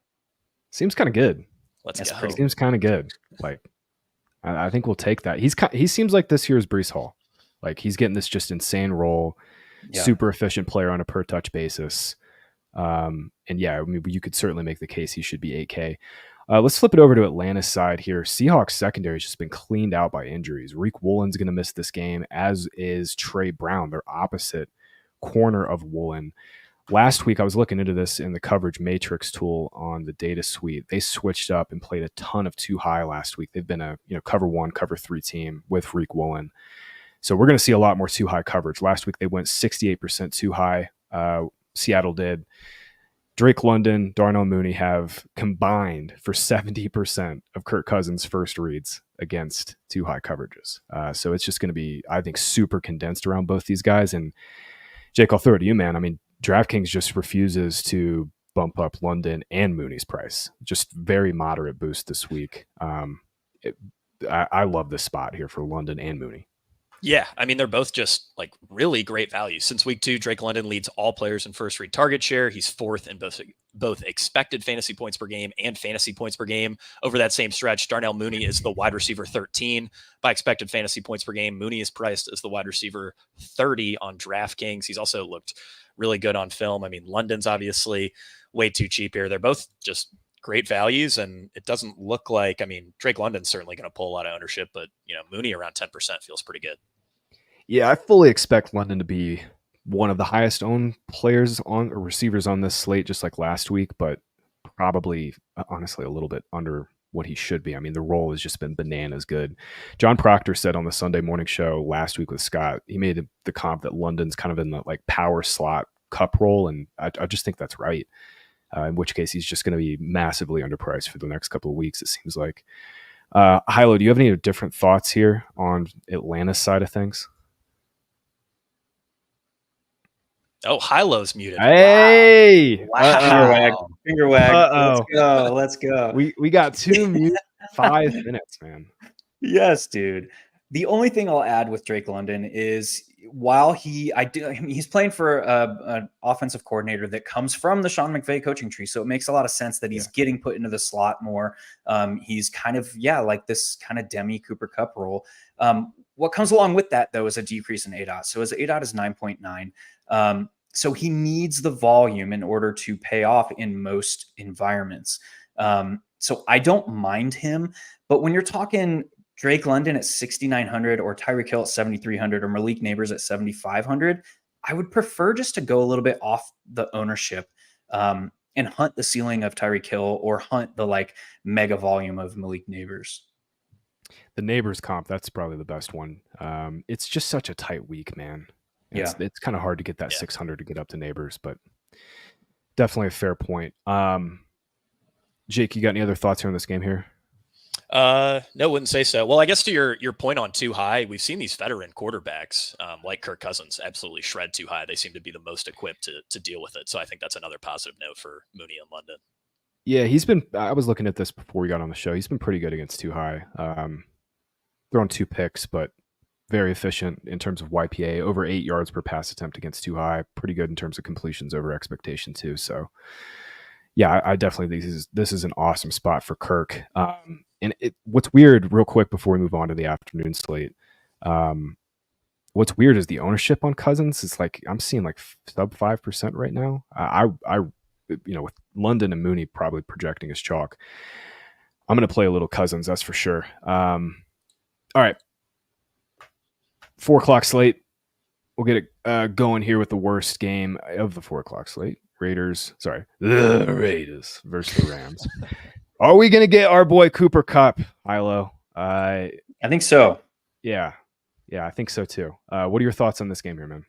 B: Seems kind of good.
C: Let's go.
B: Seems kind of good. Like, I think we'll take that. He seems like this year's Breece Hall. Like, he's getting this just insane role, super efficient player on a per touch basis. And yeah, I mean, you could certainly make the case he should be 8K. Let's flip it over to Atlanta's side here. Seahawks secondary has just been cleaned out by injuries. Reek Woolen's going to miss this game, as is Trey Brown, their opposite corner of Woolen. Last week, I was looking into this in the coverage matrix tool on the data suite. They switched up and played a ton of too high last week. They've been a cover 1, cover 3 team with Reek Woolen. So we're going to see a lot more too high coverage. Last week, they went 68% too high. Seattle did. Drake London, Darnell Mooney have combined for 70% of Kirk Cousins' first reads against too high coverages. So it's just going to be, I think, super condensed around both these guys. And Jake, I'll throw it to you, man. I mean, DraftKings just refuses to bump up London and Mooney's price. Just very moderate boost this week. I love this spot here for London and Mooney.
C: Yeah, I mean, they're both just like really great values. Since week 2, Drake London leads all players in first read target share. He's 4th in both expected fantasy points per game and fantasy points per game over that same stretch. Darnell Mooney is the wide receiver 13 by expected fantasy points per game. Mooney is priced as the wide receiver 30 on DraftKings. He's also looked really good on film. I mean, London's obviously way too cheap here. They're both just great values, and it doesn't look like, I mean, Drake London's certainly going to pull a lot of ownership, but Mooney around 10% feels pretty good.
B: Yeah, I fully expect London to be one of the highest owned players on or receivers on this slate, just like last week, but probably honestly a little bit under what he should be. I mean, the role has just been bananas good. John Proctor said on the Sunday morning show last week with Scott, he made the comp that London's kind of in the like power slot cup role, and I just think that's right. In which case he's just going to be massively underpriced for the next couple of weeks, it seems like. Hilo, do you have any different thoughts here on Atlanta's side of things?
C: Oh, Hilo's muted.
B: Hey!
C: Wow.
A: Finger wag. Let's go.
B: We got 2 mute 5 minutes, man.
A: Yes, dude. The only thing I'll add with Drake London is while he's playing for an offensive coordinator that comes from the Sean McVay coaching tree. So it makes a lot of sense that he's getting put into the slot more. He's kind of, like this kind of Demi Cooper Cup role. What comes along with that, though, is a decrease in ADOT. So his ADOT is 9.9. So he needs the volume in order to pay off in most environments. So I don't mind him, but when you're talking Drake London at 6,900 or Tyreek Hill at 7,300 or Malik Neighbors at 7,500, I would prefer just to go a little bit off the ownership and hunt the ceiling of Tyreek Hill or hunt the like mega volume of Malik Neighbors.
B: The Neighbors comp, that's probably the best one. It's just such a tight week, man. It's kind of hard to get that 600 to get up to Neighbors, but definitely a fair point. Jake, you got any other thoughts here on this game here?
C: No, wouldn't say so. Well, I guess to your point on too high, we've seen these veteran quarterbacks like Kirk Cousins absolutely shred too high. They seem to be the most equipped to deal with it. So I think that's another positive note for Mooney and London.
B: Yeah, I was looking at this before we got on the show. He's been pretty good against too high. Thrown 2 picks, but very efficient in terms of YPA, over 8 yards per pass attempt against too high. Pretty good in terms of completions over expectation too. So yeah, I definitely think this is an awesome spot for Kirk. And what's weird, real quick before we move on to the afternoon slate, what's weird is the ownership on Cousins. It's like I'm seeing like sub 5% right now. I with London and Mooney probably projecting as chalk, I'm going to play a little Cousins, that's for sure. All right, 4 o'clock slate. We'll get it going here with the worst game of the 4 o'clock slate. The Raiders versus the Rams. Are we going to get our boy Cooper Kupp, Ilo?
A: I think so.
B: Yeah, I think so too. What are your thoughts on this game here, man?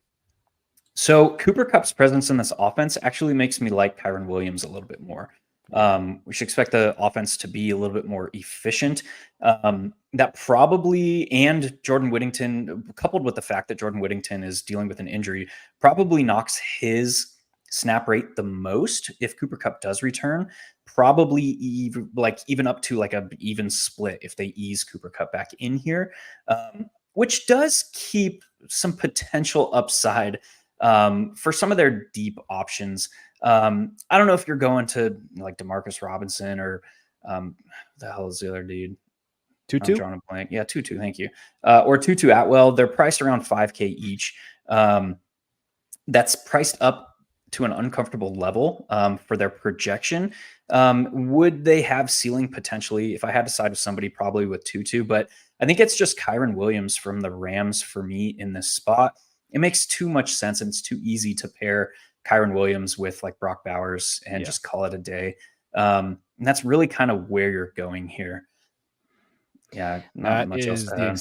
A: So Cooper Kupp's presence in this offense actually makes me like Kyren Williams a little bit more. We should expect the offense to be a little bit more efficient. That probably, and Jordan Whittington, coupled with the fact that Jordan Whittington is dealing with an injury, probably knocks his snap rate the most if Cooper Kupp does return. Probably even up to like a even split if they ease Cooper Kupp back in here, which does keep some potential upside for some of their deep options. I don't know if you're going to like Demarcus Robinson or the hell is the other dude?
B: Tutu?
A: I'm drawing a blank. Yeah, Tutu. Thank you. Or Tutu Atwell. They're priced around $5K each. That's priced up to an uncomfortable level for their projection. Would they have ceiling potentially? If I had to side with somebody, probably with Tutu, but I think it's just Kyren Williams from the Rams for me in this spot. It makes too much sense, and it's too easy to pair Kyren Williams with like Brock Bowers and just call it a day. And that's really kind of where you're going here. Yeah, not much else to
B: the
A: add.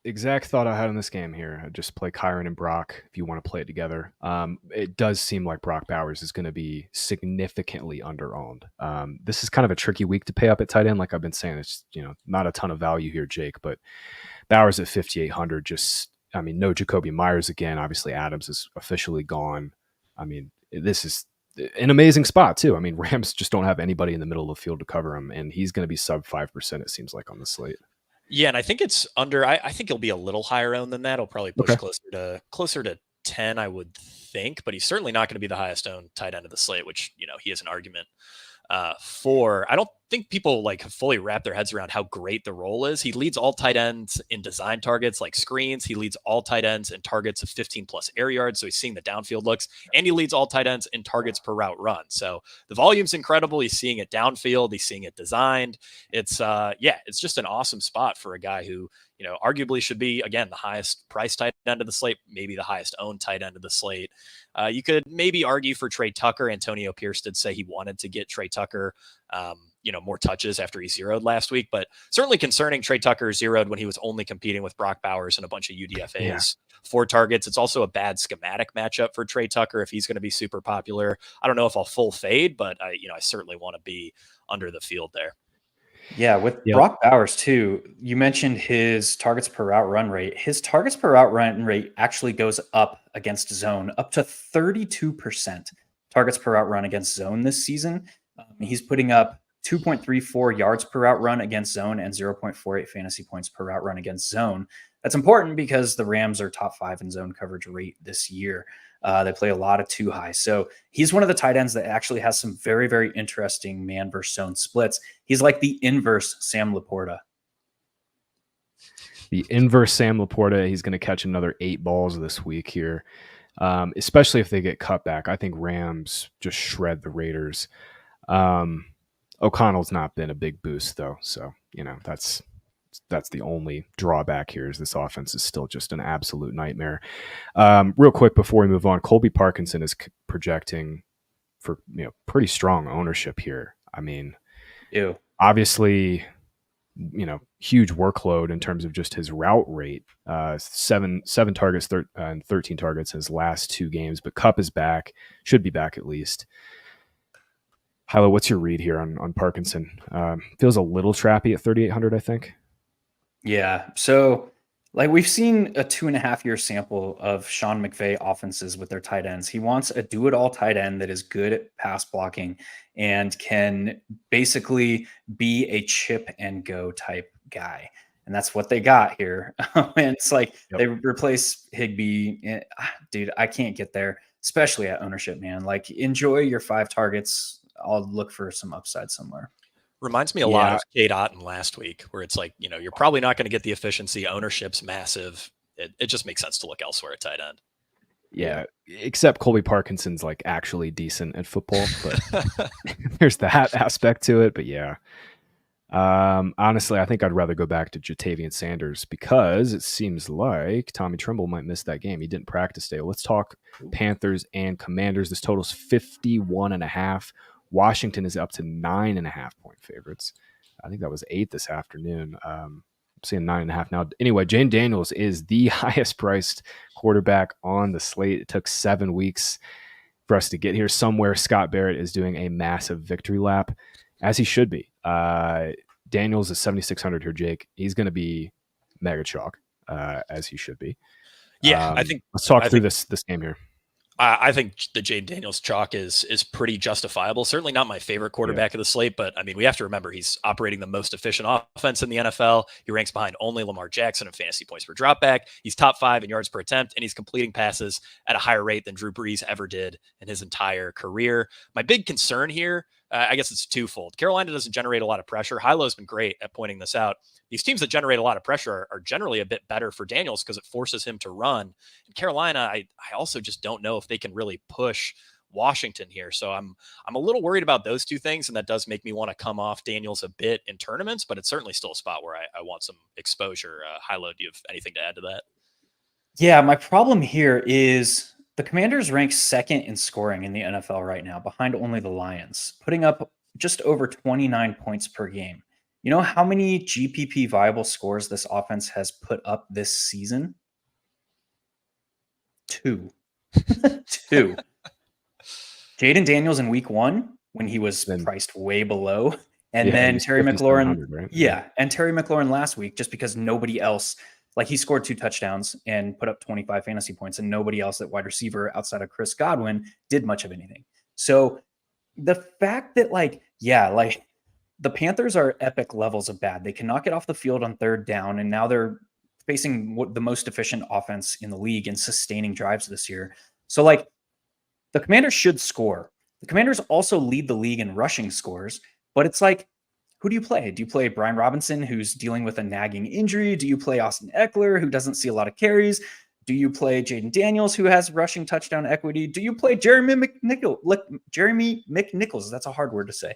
B: exact thought I had in this game here. Just play Kyren and Brock if you want to play it together. It does seem like Brock Bowers is going to be significantly underowned. This is kind of a tricky week to pay up at tight end. Like I've been saying, it's not a ton of value here, Jake, but Bowers at 5,800 no Jacoby Myers again. Obviously, Adams is officially gone. I mean, this is an amazing spot, too. I mean, Rams just don't have anybody in the middle of the field to cover him, and he's going to be sub 5%, it seems like, on the slate.
C: Yeah, and I think it's under. I think he'll be a little higher owned than that. He'll probably push closer to 10, I would think, but he's certainly not going to be the highest owned tight end of the slate, which he has an argument for. I don't think people have fully wrap their heads around how great the role is. He leads all tight ends in design targets like screens. He leads all tight ends in targets of 15 plus air yards. So he's seeing the downfield looks, and he leads all tight ends in targets per route run. So the volume's incredible. He's seeing it downfield. He's seeing it designed. It's just an awesome spot for a guy who, arguably should be, again, the highest price tight end of the slate, maybe the highest owned tight end of the slate. You could maybe argue for Trey Tucker. Antonio Pierce did say he wanted to get Trey Tucker, more touches after he zeroed last week, but certainly concerning. Trey Tucker zeroed when he was only competing with Brock Bowers and a bunch of UDFAs for targets. It's also a bad schematic matchup for Trey Tucker if he's going to be super popular. I don't know if I'll full fade, but I certainly want to be under the field there.
A: Yeah, with Brock Bowers too, you mentioned his targets per route run rate. His targets per route run rate actually goes up against zone, up to 32% targets per route run against zone this season. He's putting up 2.34 yards per route run against zone and 0.48 fantasy points per route run against zone. That's important because the Rams are top 5 in zone coverage rate this year. They play a lot of too high. So he's one of the tight ends that actually has some very, very interesting man versus zone splits. He's like the inverse Sam Laporta.
B: The inverse Sam Laporta. He's going to catch another 8 balls this week here. especially if they get cut back. I think Rams just shred the Raiders. O'Connell's not been a big boost though, so that's the only drawback here. Is this offense is still just an absolute nightmare. Real quick before we move on, Colby Parkinson is projecting for pretty strong ownership here. I mean, obviously, huge workload in terms of just his route rate. Seven targets and 13 targets in his last 2 games, but Kupp is back, should be back at least. Hilo, what's your read here on Parkinson? Feels a little trappy at 3,800, I think.
A: Yeah. So, we've seen a 2.5-year sample of Sean McVay offenses with their tight ends. He wants a do-it-all tight end that is good at pass blocking and can basically be a chip and go type guy. And that's what they got here. And it's they replace Higbee. Dude, I can't get there, especially at ownership, man. Enjoy your 5 targets. I'll look for some upside somewhere.
C: Reminds me a lot of Cade Otton last week, where it's you're probably not going to get the efficiency. Ownership's massive. It just makes sense to look elsewhere at tight end.
B: Yeah, except Colby Parkinson's actually decent at football, but there's that aspect to it. But yeah, honestly, I think I'd rather go back to Jatavian Sanders because it seems like Tommy Tremble might miss that game. He didn't practice today. Let's talk Panthers and Commanders. This total's 51.5. Washington is up to 9.5 point favorites. I think that was 8 this afternoon. I'm seeing 9.5 now. Anyway, Jane Daniels is the highest priced quarterback on the slate. It took 7 weeks for us to get here. Somewhere Scott Barrett is doing a massive victory lap, as he should be. Daniels is 7,600 here, Jake. He's going to be mega chalk, as he should be.
C: Yeah, I think.
B: Let's talk through this game here.
C: I think the Jade Daniels chalk is pretty justifiable. Certainly not my favorite quarterback of the slate, but I mean, we have to remember he's operating the most efficient offense in the NFL. He ranks behind only Lamar Jackson in fantasy points per dropback. He's top 5 in yards per attempt, and he's completing passes at a higher rate than Drew Brees ever did in his entire career. My big concern here, I guess it's twofold. Carolina doesn't generate a lot of pressure. Hilo's been great at pointing this out. These teams that generate a lot of pressure are generally a bit better for Daniels because it forces him to run. And Carolina, I also just don't know if they can really push Washington here. So I'm a little worried about those two things, and that does make me want to come off Daniels a bit in tournaments, but it's certainly still a spot where I want some exposure. Hilo, do you have anything to add to that?
A: Yeah, my problem here is the Commanders rank 2nd in scoring in the NFL right now, behind only the Lions, putting up just over 29 points per game. You know how many GPP viable scores this offense has put up this season? 2. 2. Jaden Daniels in week 1, when he was priced way below. And then Terry McLaurin. Right? Yeah. And Terry McLaurin last week, just because nobody else, he scored 2 touchdowns and put up 25 fantasy points, and nobody else at wide receiver outside of Chris Godwin did much of anything. So the fact that the Panthers are epic levels of bad. They cannot get off the field on 3rd down, and now they're facing the most efficient offense in the league and sustaining drives this year. So, the Commanders should score. The Commanders also lead the league in rushing scores, but it's who do you play? Do you play Brian Robinson, who's dealing with a nagging injury? Do you play Austin Eckler, who doesn't see a lot of carries? Do you play Jaden Daniels, who has rushing touchdown equity? Do you play Jeremy McNichols? That's a hard word to say.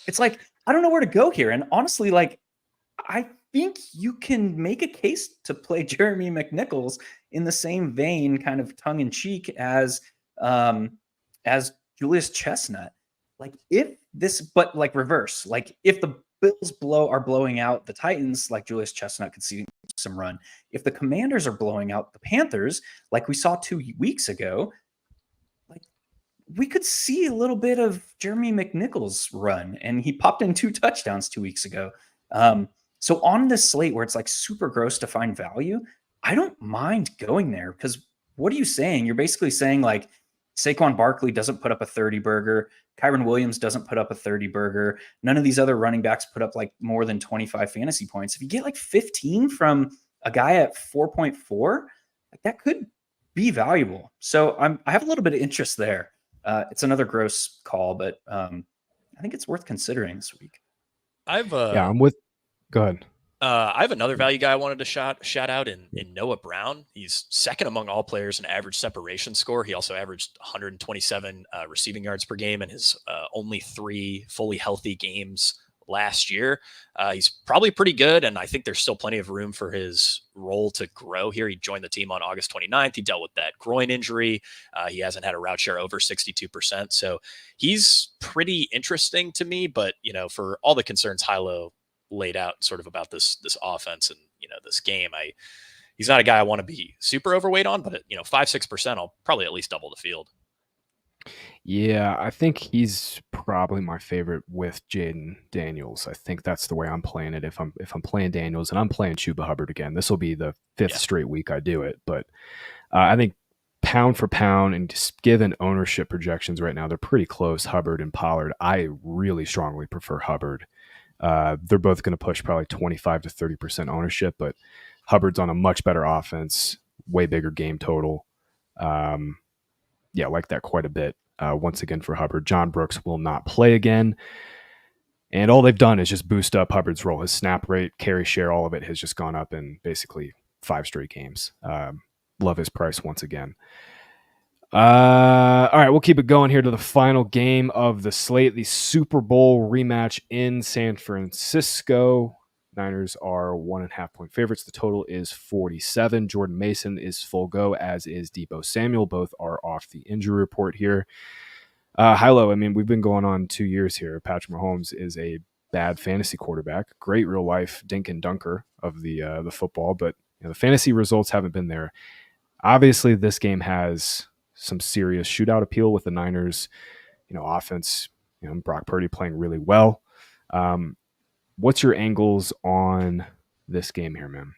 A: It's I don't know where to go here. And honestly, I think you can make a case to play Jeremy McNichols in the same vein, kind of tongue in cheek as Julius Chestnut. Reverse. If the Bills are blowing out the Titans, Julius Chestnut could see some run. If the Commanders are blowing out the Panthers, like we saw 2 weeks ago, we could see a little bit of Jeremy McNichols run, and he popped in 2 touchdowns 2 weeks ago. So on this slate where it's super gross to find value, I don't mind going there, because what are you saying? You're basically saying Saquon Barkley doesn't put up a 30 burger. Kyron Williams doesn't put up a 30 burger. None of these other running backs put up more than 25 fantasy points. If you get 15 from a guy at 4.4, that could be valuable. So I have a little bit of interest there. It's another gross call, but I think it's worth considering this week.
B: I'm with. Go ahead.
C: I have another value guy I wanted to shout out in Noah Brown. He's second among all players in average separation score. He also averaged 127 receiving yards per game in his only 3 fully healthy games last year. He's probably pretty good, and I think there's still plenty of room for his role to grow here. He joined the team on August 29th. He dealt with that groin injury. He hasn't had a route share over 62%. So he's pretty interesting to me, but, for all the concerns Hilo laid out sort of about this offense and, this game, he's not a guy I want to be super overweight on, but at, 5-6%, I'll probably at least double the field.
B: Yeah, I think he's probably my favorite with Jaden Daniels. I think that's the way I'm playing it. If I'm playing Daniels and I'm playing Chuba Hubbard again, this will be the 5th straight week I do it. But I think pound for pound and just given ownership projections right now, they're pretty close, Hubbard and Pollard. I really strongly prefer Hubbard. They're both going to push probably 25 to 30% ownership, but Hubbard's on a much better offense, way bigger game total. Yeah, I like that quite a bit. Once again for Hubbard, John Brooks will not play again. And all they've done is just boost up Hubbard's role. His snap rate, carry share, all of it has just gone up in basically 5 straight games. Love his price once again. All right, we'll keep it going here to the final game of the slate, the Super Bowl rematch in San Francisco. Niners are 1.5 point favorites. The total is 47. Jordan Mason is full go, as is Deebo Samuel. Both are off the injury report here. Hilo, I mean, we've been going on 2 years here. Patrick Mahomes is a bad fantasy quarterback, great real life dink and dunker of the football, but the fantasy results haven't been there. Obviously, this game has some serious shootout appeal with the Niners, offense, Brock Purdy playing really well. What's your angles on this game here, man?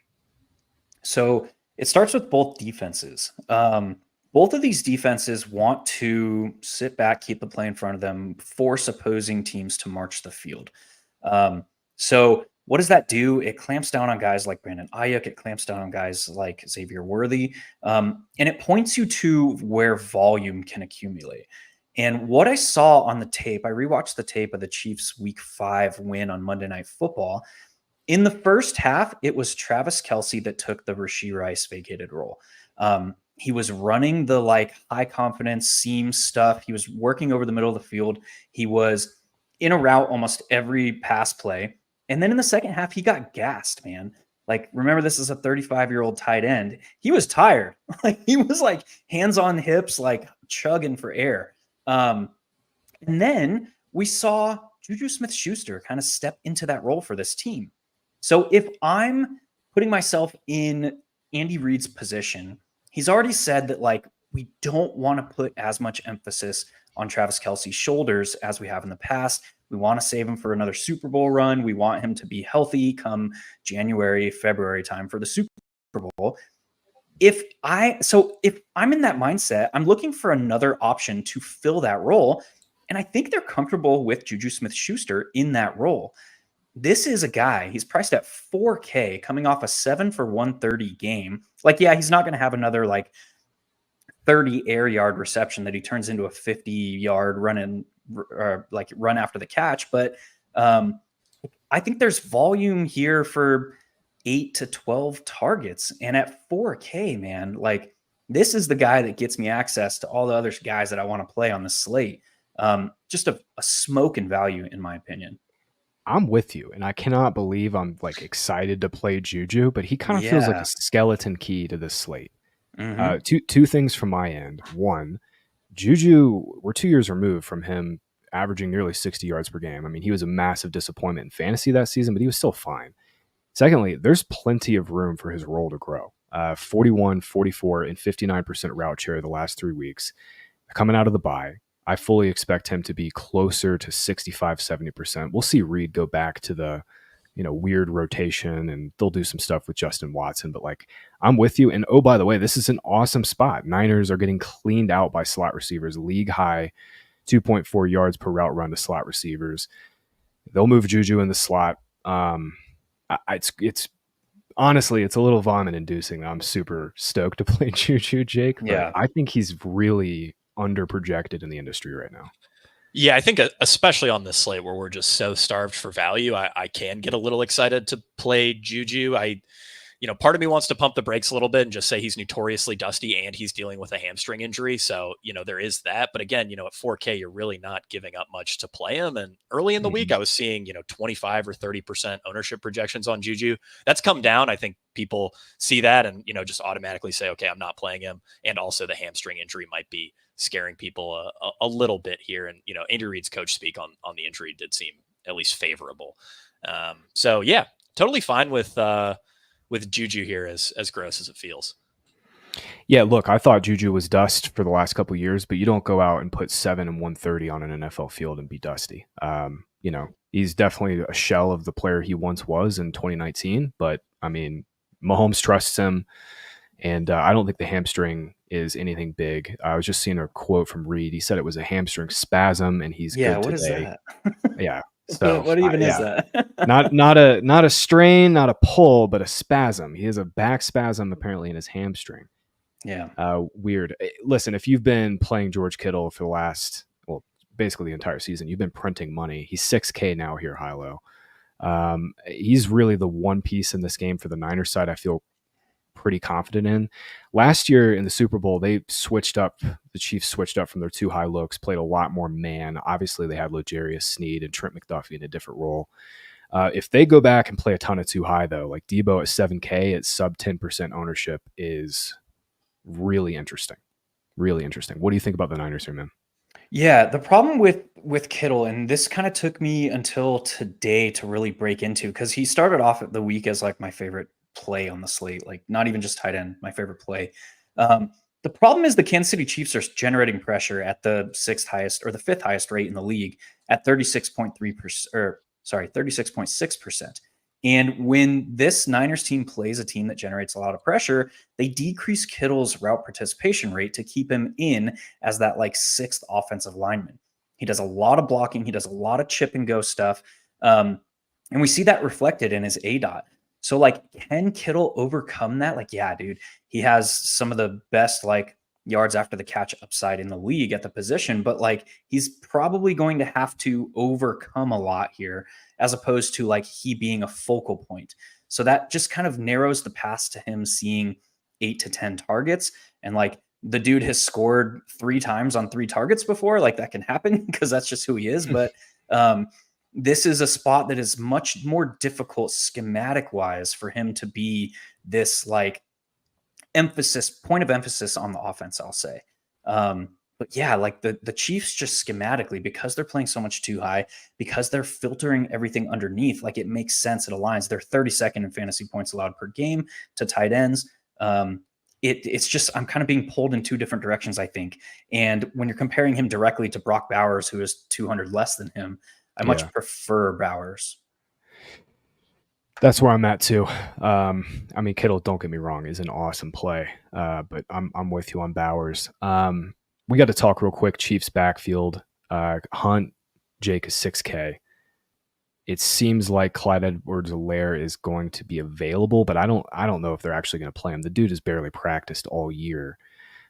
A: So it starts with both defenses. Both of these defenses want to sit back, keep the play in front of them, force opposing teams to march the field. So what does that do? It clamps down on guys like Brandon Ayuk. It clamps down on guys like Xavier Worthy. And it points you to where volume can accumulate. And what I saw on the tape, I rewatched the tape of the Chiefs Week 5 win on Monday Night Football. In the first half, it was Travis Kelce that took the Rashee Rice vacated role. He was running the high confidence seam stuff. He was working over the middle of the field. He was in a route almost every pass play. And then in the second half, he got gassed, man. Remember, this is a 35-year-old tight end. He was tired. He was hands on hips, chugging for air. And then we saw Juju Smith-Schuster kind of step into that role for this team. So if I'm putting myself in Andy Reid's position, he's already said that we don't want to put as much emphasis on Travis Kelce's shoulders as we have in the past. We want to save him for another Super Bowl run. We want him to be healthy come January, February time for the Super Bowl. If I'm in that mindset, I'm looking for another option to fill that role. And I think they're comfortable with Juju Smith-Schuster in that role. This is a guy, he's priced at $4K coming off a 7 for 130 game. He's not going to have another 30 air yard reception that he turns into a 50-yard run after the catch. But I think there's volume here for 8 to 12 targets. And at 4K, man, this is the guy that gets me access to all the other guys that I want to play on the slate. Just a smoke and value, in my opinion.
B: I'm with you, and I cannot believe I'm excited to play Juju, but he kind of feels like a skeleton key to this slate. Mm-hmm. Two things from my end. One, Juju, we're 2 years removed from him averaging nearly 60 yards per game. I mean, he was a massive disappointment in fantasy that season, but he was still fine. Secondly, there's plenty of room for his role to grow. 41, 44, and 59% route share the last 3 weeks. Coming out of the bye, I fully expect him to be closer to 65, 70%. We'll see Reed go back to the, weird rotation, and they'll do some stuff with Justin Watson. But I'm with you. And oh, by the way, this is an awesome spot. Niners are getting cleaned out by slot receivers, league high 2.4 yards per route run to slot receivers. They'll move Juju in the slot. It's honestly, it's a little vomit inducing. I'm super stoked to play Juju, Jake. But I think he's really under projected in the industry right now.
C: Yeah, I think especially on this slate where we're just so starved for value, I can get a little excited to play Juju. Part of me wants to pump the brakes a little bit and just say he's notoriously dusty and he's dealing with a hamstring injury. So, there is that. But again, at 4K, you're really not giving up much to play him. And early in the week, I was seeing, 25 or 30% ownership projections on Juju. That's come down. I think people see that and, just automatically say, okay, I'm not playing him. And also the hamstring injury might be scaring people a little bit here. And, Andy Reid's coach speak on the injury did seem at least favorable. So yeah, totally fine with Juju here, as gross as it feels.
B: Yeah, look, I thought Juju was dust for the last couple of years, but you don't go out and put 7 and 130 on an NFL field and be dusty. He's definitely a shell of the player he once was in 2019, but I mean, Mahomes trusts him, and I don't think the hamstring is anything big. I was just seeing a quote from Reid. He said it was a hamstring spasm, and he's good
A: what
B: today.
A: Is that?
B: Yeah. So
A: what even is that?
B: not a strain, not a pull, but a spasm. He has a back spasm apparently in his hamstring.
A: Yeah.
B: Weird. Listen, if you've been playing George Kittle for the last, basically the entire season, you've been printing money. He's 6K now here, high-low. He's really the one piece in this game for the Niners side I feel pretty confident in. Last year in the Super Bowl, the Chiefs switched up from their 2 high looks, played a lot more man. Obviously, they had L'Jarius Sneed and Trent McDuffie in a different role. If they go back and play a ton of 2 high, though, like Debo at 7K at sub 10% ownership is really interesting. Really interesting. What do you think about the Niners here, man?
A: Yeah, the problem with Kittle, and this kind of took me until today to really break into, because he started off the week as like my favorite play on the slate, like not even just tight end, my favorite play. The problem is the Kansas City Chiefs are generating pressure at the 6th highest or the 5th highest rate in the league at 36.3%, or sorry, 36.6%. And when this Niners team plays a team that generates a lot of pressure, they decrease Kittle's route participation rate to keep him in as that like 6th offensive lineman. He does a lot of blocking. He does a lot of chip and go stuff. And we see that reflected in his ADOT. So like, can Kittle overcome that? Like, yeah, dude, he has some of the best like yards after the catch upside in the league at the position, but like he's probably going to have to overcome a lot here as opposed to like he being a focal point. So that just kind of narrows the path to him seeing 8 to 10 targets. And like the dude has scored 3 times on 3 targets before. Like that can happen because that's just who he is. But this is a spot that is much more difficult schematic wise for him to be this like point of emphasis on the offense, I'll say. But yeah, like the Chiefs just schematically, because they're playing so much 2 high, because they're filtering everything underneath, like it makes sense. It aligns. They're 32nd in fantasy points allowed per game to tight ends. It's just, I'm kind of being pulled in 2 different directions, I think. And when you're comparing him directly to Brock Bowers, who is 200 less than him, I much prefer Bowers.
B: That's where I'm at too. I mean, Kittle, don't get me wrong, is an awesome play, but I'm with you on Bowers. We got to talk real quick. Chiefs backfield. Hunt, Jake is 6K. It seems like Clyde Edwards-Helaire is going to be available, but I don't know if they're actually going to play him. The dude has barely practiced all year.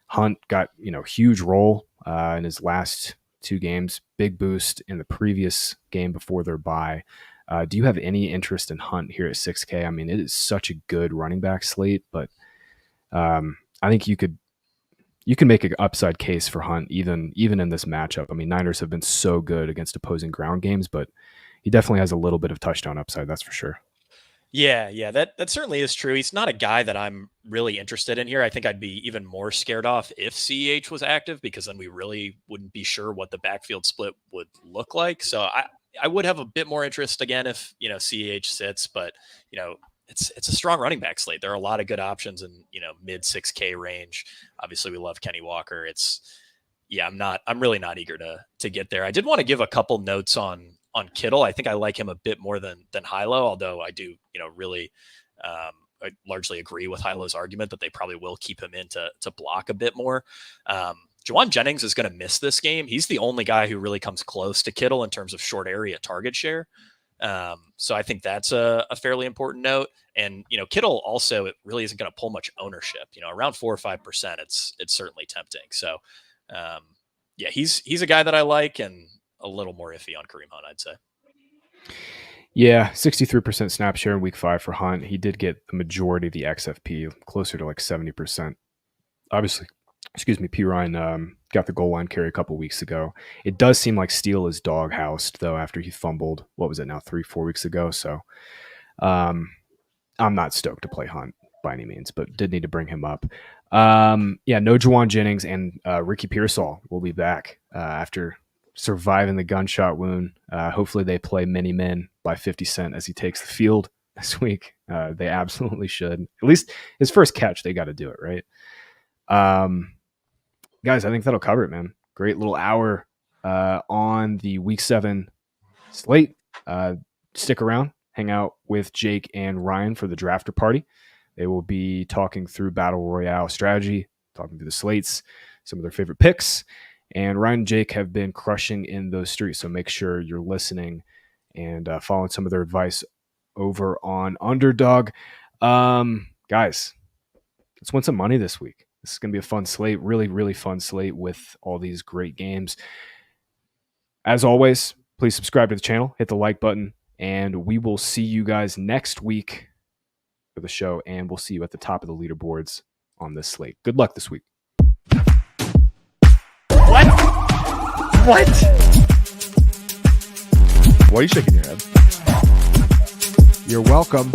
B: Hunt got huge role in his last 2 games. Big boost in the previous game before their bye. Do you have any interest in Hunt here at 6K? I mean, it is such a good running back slate, but I think you can make an upside case for Hunt even in this matchup. I mean, Niners have been so good against opposing ground games, but he definitely has a little bit of touchdown upside, that's for sure.
C: Yeah, that certainly is true. He's not a guy that I'm really interested in here. I think I'd be even more scared off if CEH was active, because then we really wouldn't be sure what the backfield split would look like. So I would have a bit more interest again if CEH sits, but it's a strong running back slate. There are a lot of good options in mid 6K range. Obviously, we love Kenny Walker. I'm really not eager to get there. I did want to give a couple notes on Kittle. I think I like him a bit more than Hilo, although I do really I largely agree with Hilo's argument that they probably will keep him in to block a bit more. Juwan Jennings is going to miss this game. He's the only guy who really comes close to Kittle in terms of short area target share. So I think that's a fairly important note. And, Kittle also, it really isn't going to pull much ownership, around 4 or 5%. It's certainly tempting. So, yeah, he's a guy that I like. And a little more iffy on Kareem Hunt, I'd say.
B: Yeah, 63% snap share in week 5 for Hunt. He did get the majority of the XFP, closer to like 70%. Obviously, P. Ryan got the goal line carry a couple weeks ago. It does seem like Steele is doghoused, though, after he fumbled, what was it now, 3-4 weeks ago? So I'm not stoked to play Hunt by any means, but did need to bring him up. No Juwan Jennings, and Ricky Pearsall will be back after surviving the gunshot wound. Hopefully they play Many Men by 50 Cent as he takes the field this week. They absolutely should. At least his first catch, they got to do it, right? Guys, I think that'll cover it, man. Great little hour on the week 7 slate. Stick around, hang out with Jake and Ryan for the drafter party. They will be talking through Battle Royale strategy, talking through the slates, some of their favorite picks. And Ryan and Jake have been crushing in those streets, so make sure you're listening and following some of their advice over on Underdog. Guys, let's win some money this week. This is going to be a fun slate, really, really fun slate with all these great games. As always, please subscribe to the channel, hit the like button, and we will see you guys next week for the show, and we'll see you at the top of the leaderboards on this slate. Good luck this week.
C: What?
B: Why are you shaking your head? You're welcome.